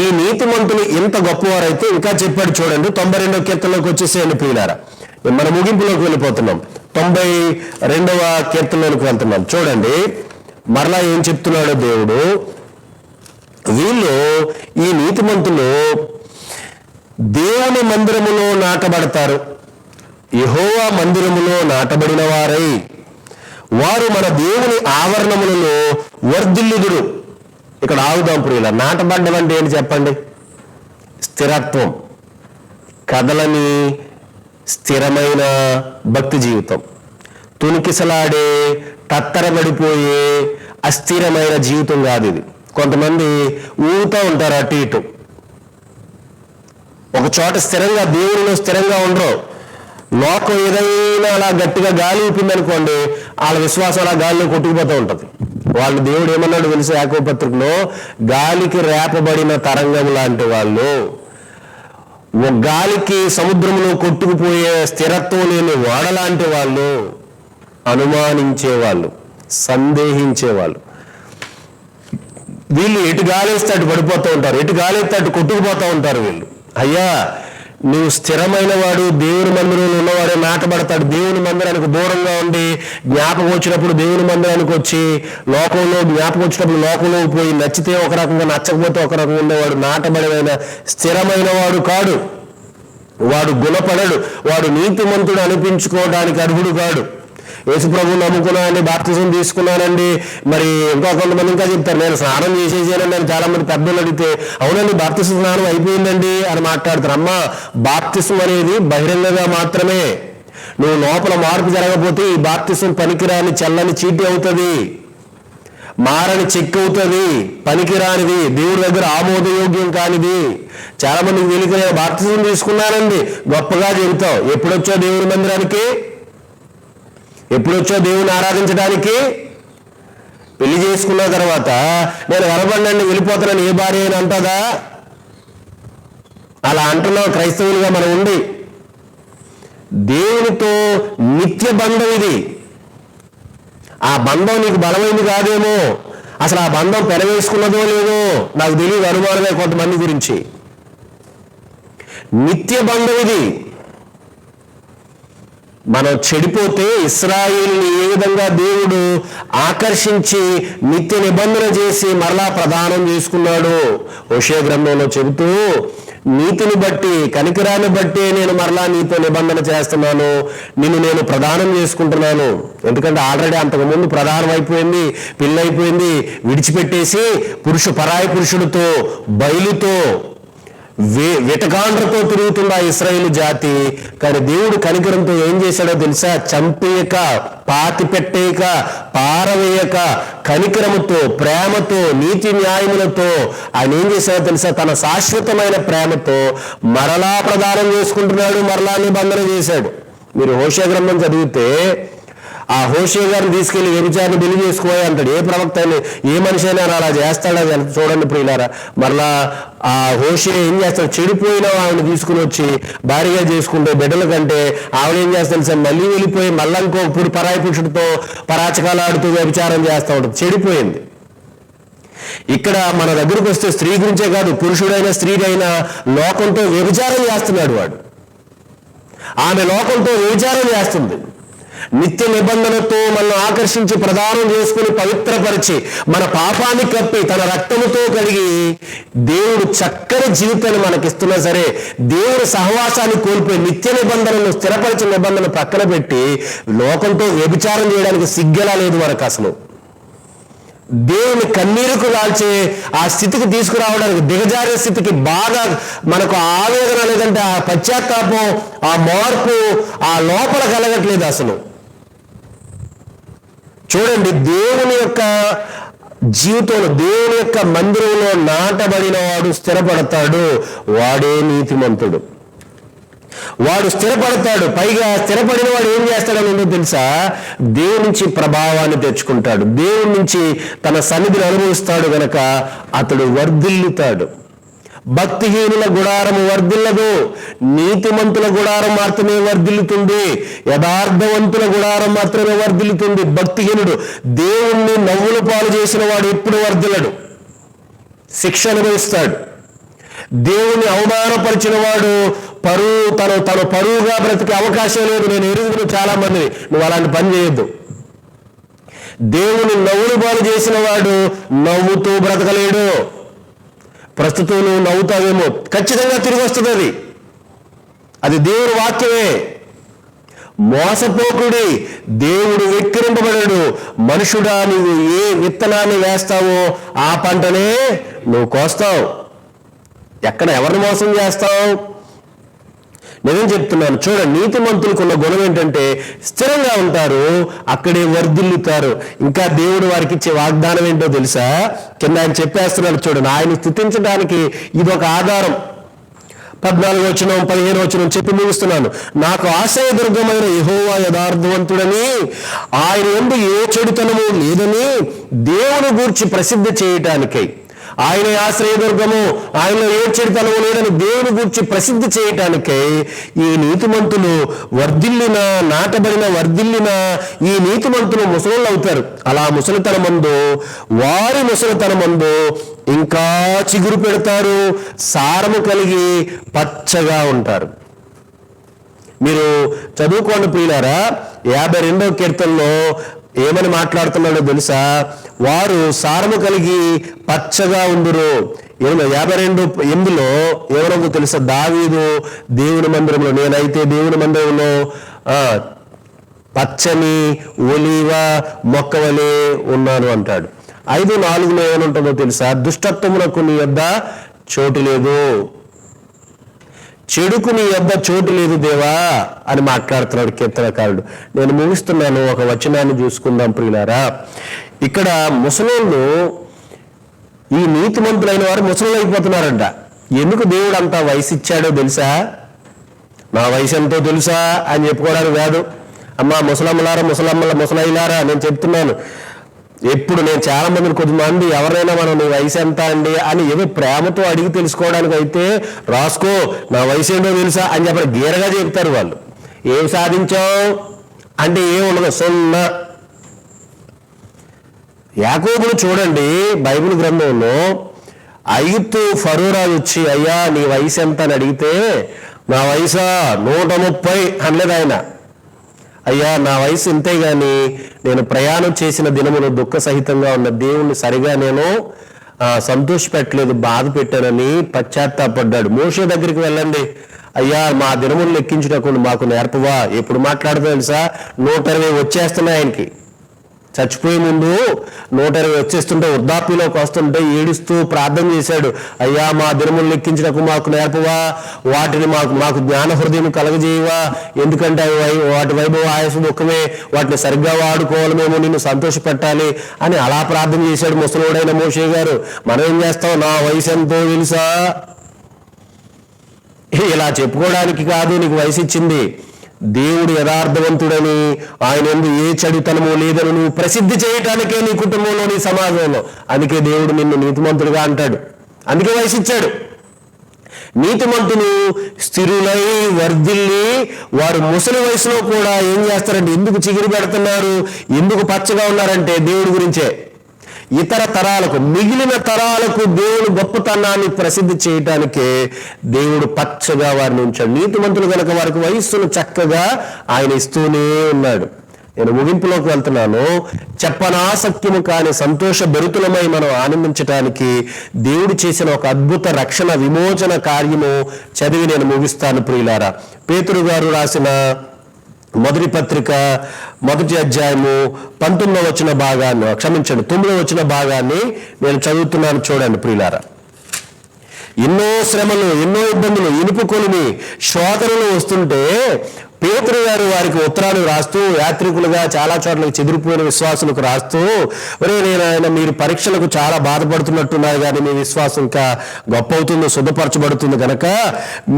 ఈ నీతిమంతులు ఇంత గొప్పవారైతే ఇంకా చెప్పాడు. చూడండి, 92వ కీర్తనలోకి వచ్చేసేయండి ప్రియులారా. మన ముగింపులోకి వెళ్ళిపోతున్నాం. 92వ కీర్తనలోకి వెళ్తున్నాం. చూడండి మరలా ఏం చెప్తున్నాడో దేవుడు. వీళ్ళు, ఈ నీతిమంతులు దేవుని మందిరములో నాటబడతారు, యెహోవా మందిరములో నాటబడిన వారై వారు మన దేవుని ఆవరణములలో వర్ధిల్లుదురు. ఇక్కడ ఆగుదాం ప్రియుల. నాటబడ్డం అంటే ఏంటి చెప్పండి? స్థిరత్వం, కదలని స్థిరమైన భక్తి జీవితం, తునికిసలాడే తత్తరబడిపోయే అస్థిరమైన జీవితం కాదు ఇది. కొంతమంది ఊగుతూ ఉంటారు అటు ఇటు, ఒక చోట స్థిరంగా, దేవునిలో స్థిరంగా ఉండరు. లోకం ఏదైనా అలా గట్టిగా గాలి ఊపిందనుకోండి, వాళ్ళ విశ్వాసం అలా గాలిలో కొట్టుకుపోతూ ఉంటుంది. వాళ్ళు దేవుడు ఏమన్నాడు తెలిసి యాకోబు పత్రికలో, గాలికి రేపబడిన తరంగం లాంటి వాళ్ళు, గాలికి సముద్రంలో కొట్టుకుపోయే స్థిరత్వం లేని ఓడలాంటి వాళ్ళు, అనుమానించేవాళ్ళు, సందేహించేవాళ్ళు. వీళ్ళు ఎటు గాలేస్తే అటు పడిపోతూ ఉంటారు, ఎటు గాలేస్తే అటు కొట్టుకుపోతూ ఉంటారు వీళ్ళు. అయ్యా, నువ్వు స్థిరమైన వాడు, దేవుని మందిరంలో ఉన్నవాడే నాటబడతాడు. దేవుని మందిరానికి దూరంగా ఉండి జ్ఞాపకం వచ్చినప్పుడు దేవుని మందిరానికి వచ్చి, లోకంలో జ్ఞాపకం వచ్చినప్పుడు లోకంలో పోయి నచ్చితే ఒక రకంగా, నచ్చకపోతే ఒక రకంగా ఉండేవాడు నాటబడిన స్థిరమైన వాడు కాడు. వాడు గుణపడడు, వాడు నీతిమంతుడు అనిపించుకోవడానికి అర్హుడు కాడు. యేసుప్రభువు నమ్ముకున్నానండి, బాప్తిజం తీసుకున్నానండి, మరి ఇంకా కొంతమంది ఇంకా చెప్తారు నేను స్నానం చేసేసానండి అని. చాలా మంది పెద్దలు అడిగితే అవునండి బాప్తిజం స్నానం అయిపోయిందండి అని మాట్లాడతారు. అమ్మా, బాప్తిజం అనేది బహిరంగంగా మాత్రమే. నువ్వు లోపల మార్పు జరగకపోతే ఈ బాప్తిజం పనికిరాని చల్లని చీటి అవుతుంది, మారని చెక్ అవుతుంది, పనికిరానిది, దేవుడి దగ్గర ఆమోదయోగ్యం కానిది. చాలా మందికి తెలియక నేను బాప్తిజం తీసుకున్నానండి గొప్పగా చెబుతావు. ఎప్పుడొచ్చో దేవుని మందిరానికి, ఎప్పుడొచ్చో దేవుని ఆరాధించడానికి? పెళ్లి చేసుకున్న తర్వాత నేను వెనబడినండి వెళ్ళిపోతానని ఏ భార్య అయినా అంటుందా? అలా అంటున్నావు క్రైస్తవులుగా మనం ఉండి. దేవునితో నిత్య బంధం ఇది. ఆ బంధం నీకు బలమైంది కాదేమో, అసలు ఆ బంధం పెనవేసుకున్నదో లేదో నాకు తెలియదు, అనుమానమే కొంతమంది గురించి. నిత్య బంధం ఇది. మనం చెడిపోతే ఇశ్రాయేలుని ఏ విధంగా దేవుడు ఆకర్షించి నిత్య నిబంధన చేసి మరలా ప్రదానం చేసుకున్నాడు హోషేయ గ్రంథంలో చెబుతూ, నీతిని బట్టి, కనికరాన్ని బట్టి నేను మరలా నీతో నిబంధన చేస్తున్నాను, నిన్ను నేను ప్రదానం చేసుకుంటున్నాను. ఎందుకంటే ఆల్రెడీ అంతకుముందు ప్రదానం అయిపోయింది, పెళ్ళైపోయింది, విడిచిపెట్టేసి పరాయి పురుషుడితో, బయలుతో, విటగాండ్రతో తిరుగుతున్న ఇశ్రాయేలు జాతి. కానీ దేవుడు కనికరంతో ఏం చేశాడో తెలుసా? చంపేయక, పాతి పెట్టేయక, పారవేయక, కనికరముతో, ప్రేమతో, నీతి న్యాయములతో ఆయన ఏం చేశాడో తెలుసా? తన శాశ్వతమైన ప్రేమతో మరలా ప్రదానం చేసుకుంటున్నాడు, మరలా నిబంధన చేశాడు. మీరు హోషేయ గ్రంథం చదివితే ఆ హోషే గారిని తీసుకెళ్లి వ్యభిచారిని పెళ్లి చేసుకోవాలి అంటాడు. ఏ ప్రవక్త అయినా ఏ మనిషి అయినా అలా చేస్తాడా? చూడండి ప్రియులారా, మరలా ఆ హోషే ఏం చేస్తాడు? చెడిపోయిన ఆవిడ తీసుకుని వచ్చి భారీగా చేసుకుంటే బిడ్డల కంటే ఆవిడ ఏం చేస్తాడు సార్? మళ్ళీ వెళ్ళిపోయి మళ్ళీ ఇంకొకప్పుడు పరాయి పురుషుడితో పరాచకాలు ఆడుతూ వ్యభిచారం చేస్తూ ఉంటుంది. చెడిపోయింది. ఇక్కడ మన దగ్గరకు వస్తే స్త్రీ గురించే కాదు, పురుషుడైనా స్త్రీడైనా లోకంతో వ్యభిచారం చేస్తున్నాడు వాడు. ఆమె లోకంతో వ్యభిచారం చేస్తుంది. నిత్య నిబంధనతో మనల్ని ఆకర్షించి ప్రదానం చేసుకుని పవిత్రపరిచి మన పాపాన్ని కప్పి తన రక్తముతో కడిగి దేవుడు చక్కని జీవితాన్ని మనకిస్తున్నా సరే, దేవుడు సహవాసాన్ని కోల్పోయి నిత్య నిబంధనలు స్థిరపరిచిన నిబంధనలు పక్కన పెట్టి లోకంతో వ్యభిచారం చేయడానికి సిగ్గెలా లేదు మనకు అసలు. దేవుని కన్నీరుకు కాల్చే ఆ స్థితికి తీసుకురావడానికి, దిగజారే స్థితికి బాగా మనకు ఆవేదన లేదంటే ఆ పశ్చాత్తాపం, ఆ మార్పు ఆ లోపల కలగట్లేదు అసలు. చూడండి, దేవుని యొక్క జీవితంలో, దేవుని యొక్క మందిరంలో నాటబడిన వాడు స్థిరపడతాడు, వాడే నీతిమంతుడు. వాడు స్థిరపడతాడు. పైగా స్థిరపడిన వాడు ఏం చేస్తాడని తెలుసా? దేవుని నుంచి ప్రభావాన్ని తెచ్చుకుంటాడు, దేవుని నుంచి తన సన్నిధిని అనుభవిస్తాడు గనక అతడు వర్ధిల్లుతాడు. భక్తిహీనుల గుడారము వర్ధిల్లదు, నీతిమంతుల గుడారం మాత్రమే వర్ధిల్లుతుంది, యథార్థవంతుల గుడారం మాత్రమే వర్ధిల్లుతుంది. భక్తిహీనుడు, దేవుణ్ణి నవ్వుల పాలు చేసిన వాడు ఎప్పుడు వర్ధిల్లడు, శిక్ష అనుభవిస్తాడు. దేవుని అవమానపరిచిన వాడు తను పరువుగా బ్రతికే అవకాశం లేదు. నేను ఎరుగును చాలా మందిని, నువ్వు అలాంటి పని చేయొద్దు. దేవుని నవ్వులు పాలు చేసిన వాడు నవ్వుతూ బ్రతకలేడు. ప్రస్తుతం నువ్వు నవ్వుతావేమో, ఖచ్చితంగా తిరిగి వస్తుంది. అది దేవుని వాక్యమే. మోసపోకుడి, దేవుడు వెక్కిరింపబడడు. మనుషుడా, నువ్వు ఏ విత్తనాన్ని వేస్తావో ఆ పంటనే నువ్వు కోస్తావు. ఎక్కడ ఎవరిని మోసం చేస్తావు? నేను చెప్తున్నాను, చూడండి, నీతిమంతులకున్న గుణం ఏంటంటే స్థిరంగా ఉంటారు, అక్కడే వర్ధిల్లుతారు. ఇంకా దేవుడు వారికి ఇచ్చే వాగ్దానం ఏంటో తెలుసా? కింద ఆయన చెప్పేస్తున్నాడు చూడండి, ఆయన స్తుతించడానికి ఇది ఒక ఆధారం. 14వ వచనం 15వ వచనం చెప్పి ముగిస్తున్నాను. నాకు ఆశ్రయదుర్గమైన యెహోవా యథార్థవంతుడని, ఆయన యందు ఏ చెడుతనము లేదని దేవుని గూర్చి ప్రసిద్ధి చేయటానికై, ఆయన ఆశ్రయదుర్గము, ఆయనలో ఏ చెడుతనము లేదని దేవుని గురించి ప్రసిద్ధి చేయటానికై ఈ నీతిమంతులు వర్ధిల్లిన, నాటబడిన వర్ధిల్లిన ఈ నీతిమంతులు ముసలోళ్ళు అవుతారు. అలా ముసలితనమందు, వారి ముసలితనమందు ఇంకా చిగురు పెడతారు, సారము కలిగి పచ్చగా ఉంటారు. మీరు చదువుకోండి ప్రియులారా, 52వ కీర్తనలో ఏమని మాట్లాడుతున్నాడో తెలుసా? వారు సారము కలిగి పచ్చగా ఉండురు. 52:8 ఎవరో తెలుసా? దావీదు దేవుని మందిరంలో, నేనైతే దేవుని మందిరంలో పచ్చని ఒలీవ మొక్క వలె ఉన్నాను అంటాడు. 5:4 ఏమనుంటుందో తెలుసా? దుష్టత్వమునకు నీ యొద్ద చోటు లేదు, చెడుకు నీ యొద్ద చోటు లేదు దేవా అని మాట్లాడుతున్నాడు కీర్తనకారుడు. నేను ముగిస్తున్నాను, ఒక వచనాన్ని చూసుకుందాం ప్రియులారా. ఇక్కడ ముసలోళ్ళు, ఈ నీతిమంతులైన వారు ముసలు అయిపోతున్నారంట. ఎందుకు దేవుడు అంత వయసు ఇచ్చాడో తెలుసా? నా వయసు ఎంతో తెలుసా అని చెప్పుకోవడానికి కాదు. అమ్మా ముసలమ్మలారా, ముసలయ్యలారా, నేను చెప్తున్నాను, ఎప్పుడు నేను చాలా మందిని, కొద్దిమంది ఎవరైనా మనం నీ వయసు ఎంత అండి అని ఏదో ప్రేమతో అడిగి తెలుసుకోవడానికి అయితే రాసుకో, నా వయసు ఏంటో తెలుసా అని చెప్పి గీరగా చెప్తారు వాళ్ళు. ఏం సాధించావు అంటే ఏం ఉండదు, 0. యాకోబును చూడండి, బైబిల్ గ్రంథంలో ఐగుప్తు ఫరో రాజు వచ్చి, అయ్యా నీ వయసు ఎంత అని అడిగితే, నా వయసా 130 అనలేదు ఆయన. అయ్యా నా వయసు ఇంతే గాని నేను ప్రయాణం చేసిన దినములు దుఃఖ సహితంగా ఉన్న దేవుణ్ణి సరిగా నేను సంతోషపెట్టలేదు, బాధ పెట్టానని పశ్చాత్తాపడ్డాడు. మోషే దగ్గరికి వెళ్ళండి, అయ్యా మా దినములు లెక్కించుటకు మాకు నేర్పవా. ఎప్పుడు మాట్లాడుతూ తెలుసా? 120 వచ్చేస్తున్నాయి ఆయనకి. చచ్చిపోయే ముందు 120 వచ్చేస్తుంటే, వృద్ధాప్యలోకి వస్తుంటే ఏడుస్తూ ప్రార్థన చేశాడు, అయ్యా మా దినములు లెక్కించడానికి మాకు నేర్పవా, వాటిని మాకు జ్ఞాన హృదయం కలగజేయవా, ఎందుకంటే వాటి వైభవ ఆయుష దుఃఖమే, వాటిని సరిగ్గా వాడుకోవాలి, మేము నిన్ను సంతోషపెట్టాలి అని అలా ప్రార్థన చేశాడు ముసలోడైన మోషే గారు. మనం ఏం చేస్తాం? నా వయసు ఎంతో తెలుసా? ఇలా చెప్పుకోవడానికి కాదు నీకు వయసు ఇచ్చింది, దేవుడు యథార్థవంతుడని, ఆయన యందు ఏ చెడుతనము లేదని నువ్వు ప్రసిద్ధి చేయటానికే నీ కుటుంబంలో, నీ సమాజంలో. అందుకే దేవుడు నిన్ను నీతిమంతుడిగా అంటాడు, అందుకే వయసు ఇచ్చాడు. నీతిమంతులు స్థిరులై వర్ధిల్లి వారు ముసలి వయసులో కూడా ఏం చేస్తారంటే, ఎందుకు చిగురు పెడుతున్నారు, ఎందుకు పచ్చగా ఉన్నారంటే దేవుడి గురించే. ఇతర తరాలకు, మిగిలిన తరాలకు దేవుడు గొప్పతనాన్ని ప్రసిద్ధి చేయటానికే దేవుడు పచ్చగా వారిని ఉంచాడు. నీతిమంతులు కనుక వారికి వయస్సును చక్కగా ఆయన ఇస్తూనే ఉన్నాడు. నేను ముగింపులోకి వెళ్తున్నాను. చెప్పనాసక్యము కాని సంతోష భరితులమై మనం ఆనందించటానికి దేవుడు చేసిన ఒక అద్భుత రక్షణ విమోచన కార్యము చదివి నేను ముగిస్తాను ప్రియులారా. పేతురు గారు రాసిన మొదటి పత్రిక 1వ అధ్యాయము 19వ వచన భాగాన్ని, 9వ వచన భాగాన్ని నేను చదువుతున్నాను, చూడండి ప్రియులారా. ఎన్నో శ్రమలు, ఎన్నో ఇబ్బందులు, ఇనుపు కొలిమి, శోధనలు వస్తుంటే పేతురు గారు వారికి ఉత్తరాలు రాస్తూ, యాత్రికులుగా చాలా చోట్ల చెదిరిపోయిన విశ్వాసులకు రాస్తూ, ఆయన మీరు పరీక్షలకు చాలా బాధపడుతున్నట్టున్నారు, కానీ మీ విశ్వాసం ఇంకా గొప్ప అవుతుంది, శుద్ధపరచబడుతుంది కనుక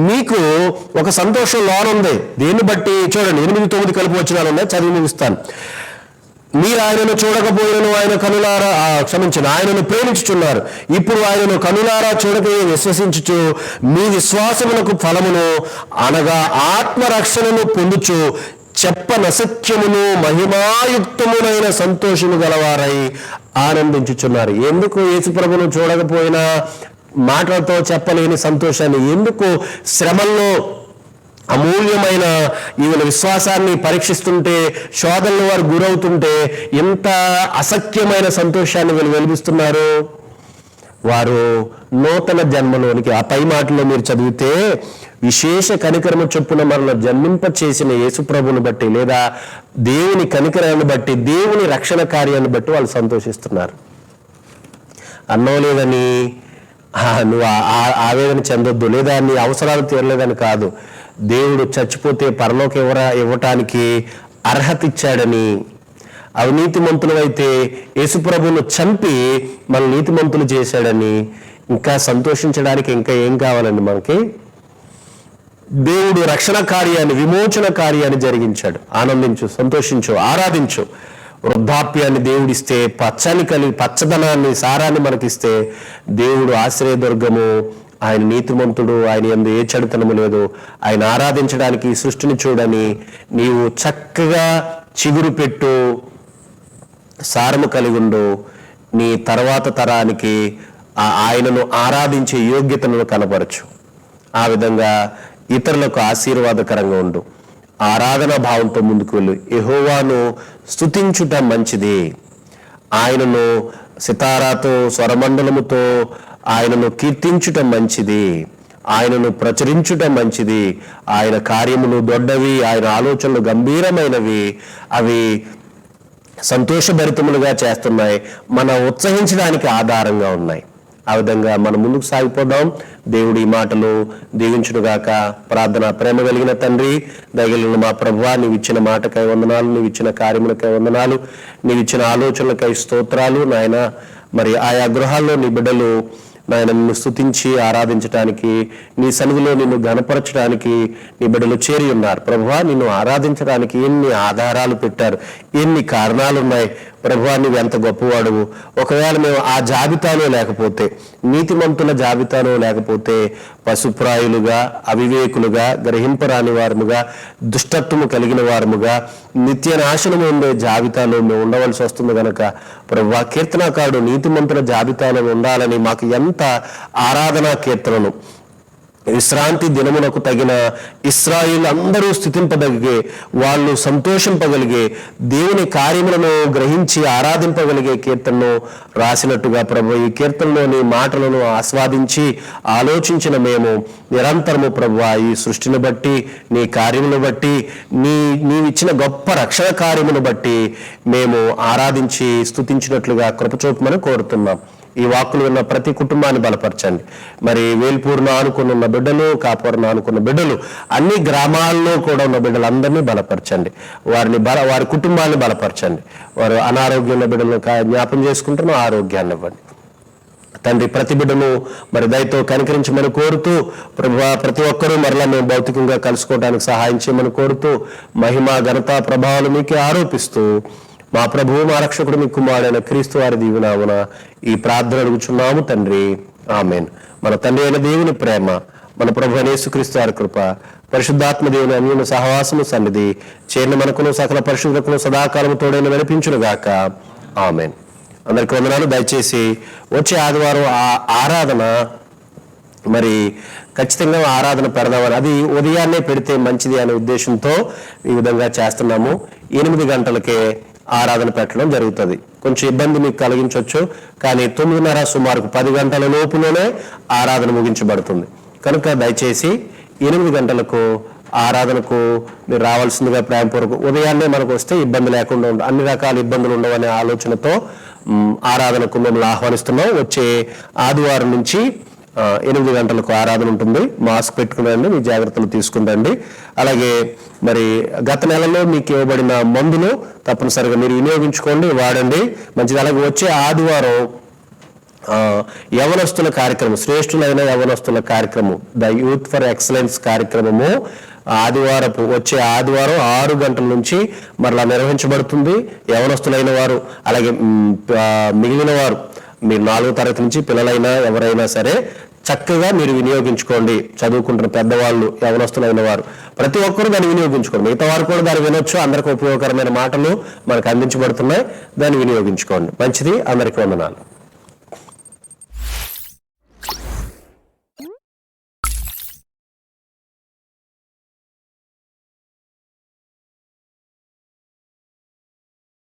మీకు ఒక సంతోషం లోనుంది. దీన్ని బట్టి చూడండి, 8-9 కలిపి వచనాలు ఉన్నాయి, చదివి ముగిస్తాను. మీరు ఆయనను చూడకపోయినను ఆయన కనులారా ఆయనను ప్రేమించుచున్నారు. ఇప్పుడు ఆయనను కనులారా చూడకపోయి విశ్వసించుచు మీ విశ్వాసమునకు ఫలమును అనగా ఆత్మరక్షణను పొందుచు చెప్పనసత్యమును మహిమాయుక్తమునైన సంతోషము గలవారై ఆనందించుచున్నారు. ఎందుకు యేసుప్రభును చూడకపోయినా మాటలతో చెప్పలేని సంతోషాన్ని, ఎందుకు శ్రమల్లో అమూల్యమైన ఈయన విశ్వాసాన్ని పరీక్షిస్తుంటే, శోధనలు వారు గురవుతుంటే ఎంత అసఖ్యమైన సంతోషాన్ని వీళ్ళు వెలిగిస్తున్నారు? వారు నూతన జన్మలోనికి, ఆ పై మాటలో మీరు చదివితే, విశేష కనికరము చొప్పున మనల్ని జన్మింప చేసిన యేసుప్రభుని బట్టి, లేదా దేవుని కనికరాన్ని బట్టి, దేవుని రక్షణ కార్యాన్ని బట్టి వాళ్ళు సంతోషిస్తున్నారు. అన్నం లేదని నువ్వు ఆవేదన చెందొద్దు, లేదా నీ అవసరాలు తీరలేదని కాదు. దేవుడు చచ్చిపోతే పరలోకి ఇవ్వటానికి అర్హత ఇచ్చాడని, అవినీతిమంతులు అయితే యేసుప్రభువును చంపి మన నీతిమంతులు చేశాడని ఇంకా సంతోషించడానికి ఇంకా ఏం కావాలండి మనకి? దేవుడు రక్షణ కార్యాన్ని, విమోచన కార్యాన్ని జరిగించాడు. ఆనందించు, సంతోషించు, ఆరాధించు. వృద్ధాప్యాన్ని దేవుడిస్తే, పచ్చదనాన్ని, సారాన్ని మనకిస్తే, దేవుడు ఆశ్రయదుర్గము, ఆయన నీతిమంతుడు, ఆయన యందు ఏ చెడుతనము లేదు, ఆయన ఆరాధించడానికి ఈ సృష్టిని చూడని నీవు చక్కగా చిగురు పెట్టు, సారము కలిగి ఉండు, నీ తర్వాత తరానికి ఆయనను ఆరాధించే యోగ్యతను కనపరచు. ఆ విధంగా ఇతరులకు ఆశీర్వాదకరంగా ఉండు. ఆరాధన భావంతో ముందుకు వెళ్ళు. యెహోవాను స్తుతించుట మంచిది, ఆయనను సితారాతో, స్వరమండలముతో ఆయనను కీర్తించుట మంచిది, ఆయనను ప్రచురించుట మంచిది. ఆయన కార్యములు దొడ్డవి, ఆయన ఆలోచనలు గంభీరమైనవి, అవి సంతోషభరితములుగా చేస్తున్నాయి, మన ఉత్సహించడానికి ఆధారంగా ఉన్నాయి. ఆ విధంగా మనం ముందుకు సాగిపోదాం. దేవుడి ఈ మాటలు దీవించునుగాక. ప్రార్థన. ప్రేమ కలిగిన తండ్రి, దయగలిగిన మా ప్రభువా, నీవు ఇచ్చిన మాటకై వందనాలు, నీవు ఇచ్చిన కార్యములకై వందనాలు, నీవు ఇచ్చిన ఆలోచనలకై స్తోత్రాలు. నాయన, మరి ఆయా గృహాల్లో నీ బిడ్డలు నాయన నిన్ను స్తుతించి ఆరాధించడానికి, నీ సన్నిధిలో నిన్ను ఘనపరచడానికి నీ బిడ్డలు చేరి ఉన్నారు. ప్రభువా, నిన్ను ఆరాధించడానికి ఎన్ని ఆధారాలు పెట్టారు, ఎన్ని కారణాలు ఉన్నాయి. ప్రభువా, నువ్వు ఎంత గొప్పవాడువు. ఒకవేళ మేము ఆ జాబితాలో లేకపోతే, నీతిమంతుల జాబితాలో లేకపోతే, పశుప్రాయులుగా, అవివేకులుగా, గ్రహింపరాని వారముగా, దుష్టత్వము కలిగిన వారముగా, నిత్య నాశనము ఉండే జాబితాలో మేము ఉండవలసి వస్తుంది కనుక ప్రభువా, కీర్తనకారుడు నీతిమంతుల జాబితాలో ఉండాలని మాకు ఎంత ఆరాధనా కీర్తనను, విశ్రాంతి దినమునకు తగిన ఇశ్రాయేలు అందరూ స్థుతింపగలిగే, వాళ్ళు సంతోషింపగలిగే, దేవుని కార్యములను గ్రహించి ఆరాధింపగలిగే కీర్తనను రాసినట్టుగా ప్రభు, ఈ కీర్తనలోని మాటలను ఆస్వాదించి ఆలోచించిన మేము నిరంతరము ప్రభు, ఈ సృష్టిని బట్టి, నీ కార్యమును బట్టి, నీవిచ్చిన గొప్ప రక్షణ కార్యమును బట్టి మేము ఆరాధించి స్తుతించినట్లుగా కృపచూపమని కోరుతున్నాం. ఈ వాక్కులు విన్న ప్రతి కుటుంబాన్ని బలపరచండి. మరి వేల్పూర్ను ఆనుకుని ఉన్న బిడ్డలు, కాపురను ఆనుకున్న బిడ్డలు, అన్ని గ్రామాల్లో కూడా ఉన్న బిడ్డలందరినీ బలపరచండి. వారి కుటుంబాన్ని బలపరచండి. వారు అనారోగ్యం ఉన్న బిడ్డలను జ్ఞాపం చేసుకుంటున్న ఆరోగ్యాన్ని ఇవ్వండి. తండ్రి ప్రతి బిడ్డను మరి దయతో కనికరించమని కోరుతూ ప్రభువా ప్రతి ఒక్కరూ మరలా మేము భౌతికంగా కలుసుకోవడానికి సహాయం చేయమని కోరుతూ మహిమ ఘనత ప్రభావాలు మీకే ఆరోపిస్తూ మా ప్రభువు మా రక్షకుడు మీ కుమారుడైన క్రీస్తు వారి దీవెనామున ఈ ప్రార్థన అడుగుచున్నాము తండ్రి, ఆమేన్. మన తండ్రి అయిన దేవుని ప్రేమ, మన ప్రభు అయిన యేసుక్రీస్తు వారి కృప, పరిశుద్ధాత్మ దేవుని అన్యోన్య సహవాసము సన్నిధి చేరిన మనకును సకల పరిశుద్ధులకును సదాకాలము తోడైన నడిపించును గాక, ఆమేన్. అందరికీ వందనాలు. దయచేసి వచ్చే ఆదివారం ఆరాధన మరి ఖచ్చితంగా ఆరాధన పెడదామని, అది ఉదయాన్నే పెడితే మంచిది అనే ఉద్దేశంతో ఈ విధంగా చేస్తున్నాము. 8 గంటలకే ఆరాధన పెట్టడం జరుగుతుంది. కొంచెం ఇబ్బంది మీకు కలిగించవచ్చు, కానీ 9:30 సుమారుకు 10 గంటల లోపులోనే ఆరాధన ముగించబడుతుంది. కనుక దయచేసి 8 గంటలకు ఆరాధనకు మీరు రావాల్సిందిగా ప్రేమపూర్వక. ఉదయాన్నే మనకు వస్తే ఇబ్బంది లేకుండా అన్ని రకాల ఇబ్బందులు ఉండవనే ఆలోచనతో ఆరాధనకు మిమ్మల్ని ఆహ్వానిస్తున్నాం. వచ్చే ఆదివారం నుంచి 8 గంటలకు ఆరాధన ఉంటుంది. మాస్క్ పెట్టుకుని మీ జాగ్రత్తలు తీసుకుంటండి. అలాగే మరి గత నెలలో మీకు ఇవ్వబడిన మందులు తప్పనిసరిగా మీరు వినియోగించుకోండి, వాడండి, మంచిది. అలాగే వచ్చే ఆదివారం యవనస్తుల కార్యక్రమం, శ్రేష్ఠులైన యవనస్తుల కార్యక్రమం, ద యూత్ ఫర్ ఎక్సలెన్స్ కార్యక్రమము వచ్చే ఆదివారం 6 గంటల నుంచి మరలా నిర్వహించబడుతుంది. యవనస్తులైన వారు అలాగే మిగిలిన వారు, మీరు 4వ తరగతి నుంచి పిల్లలైనా ఎవరైనా సరే చక్కగా మీరు వినియోగించుకోండి. చదువుకుంటున్న పెద్దవాళ్ళు, యవనస్తులైన వారు ప్రతి ఒక్కరూ దాన్ని వినియోగించుకోండి. మిగతా వారు కూడా దాన్ని వినొచ్చు. అందరికీ ఉపయోగకరమైన మాటలు మనకు అందించబడుతున్నాయి, దాన్ని వినియోగించుకోండి. మంచిది. అందరికీ వందనాలు.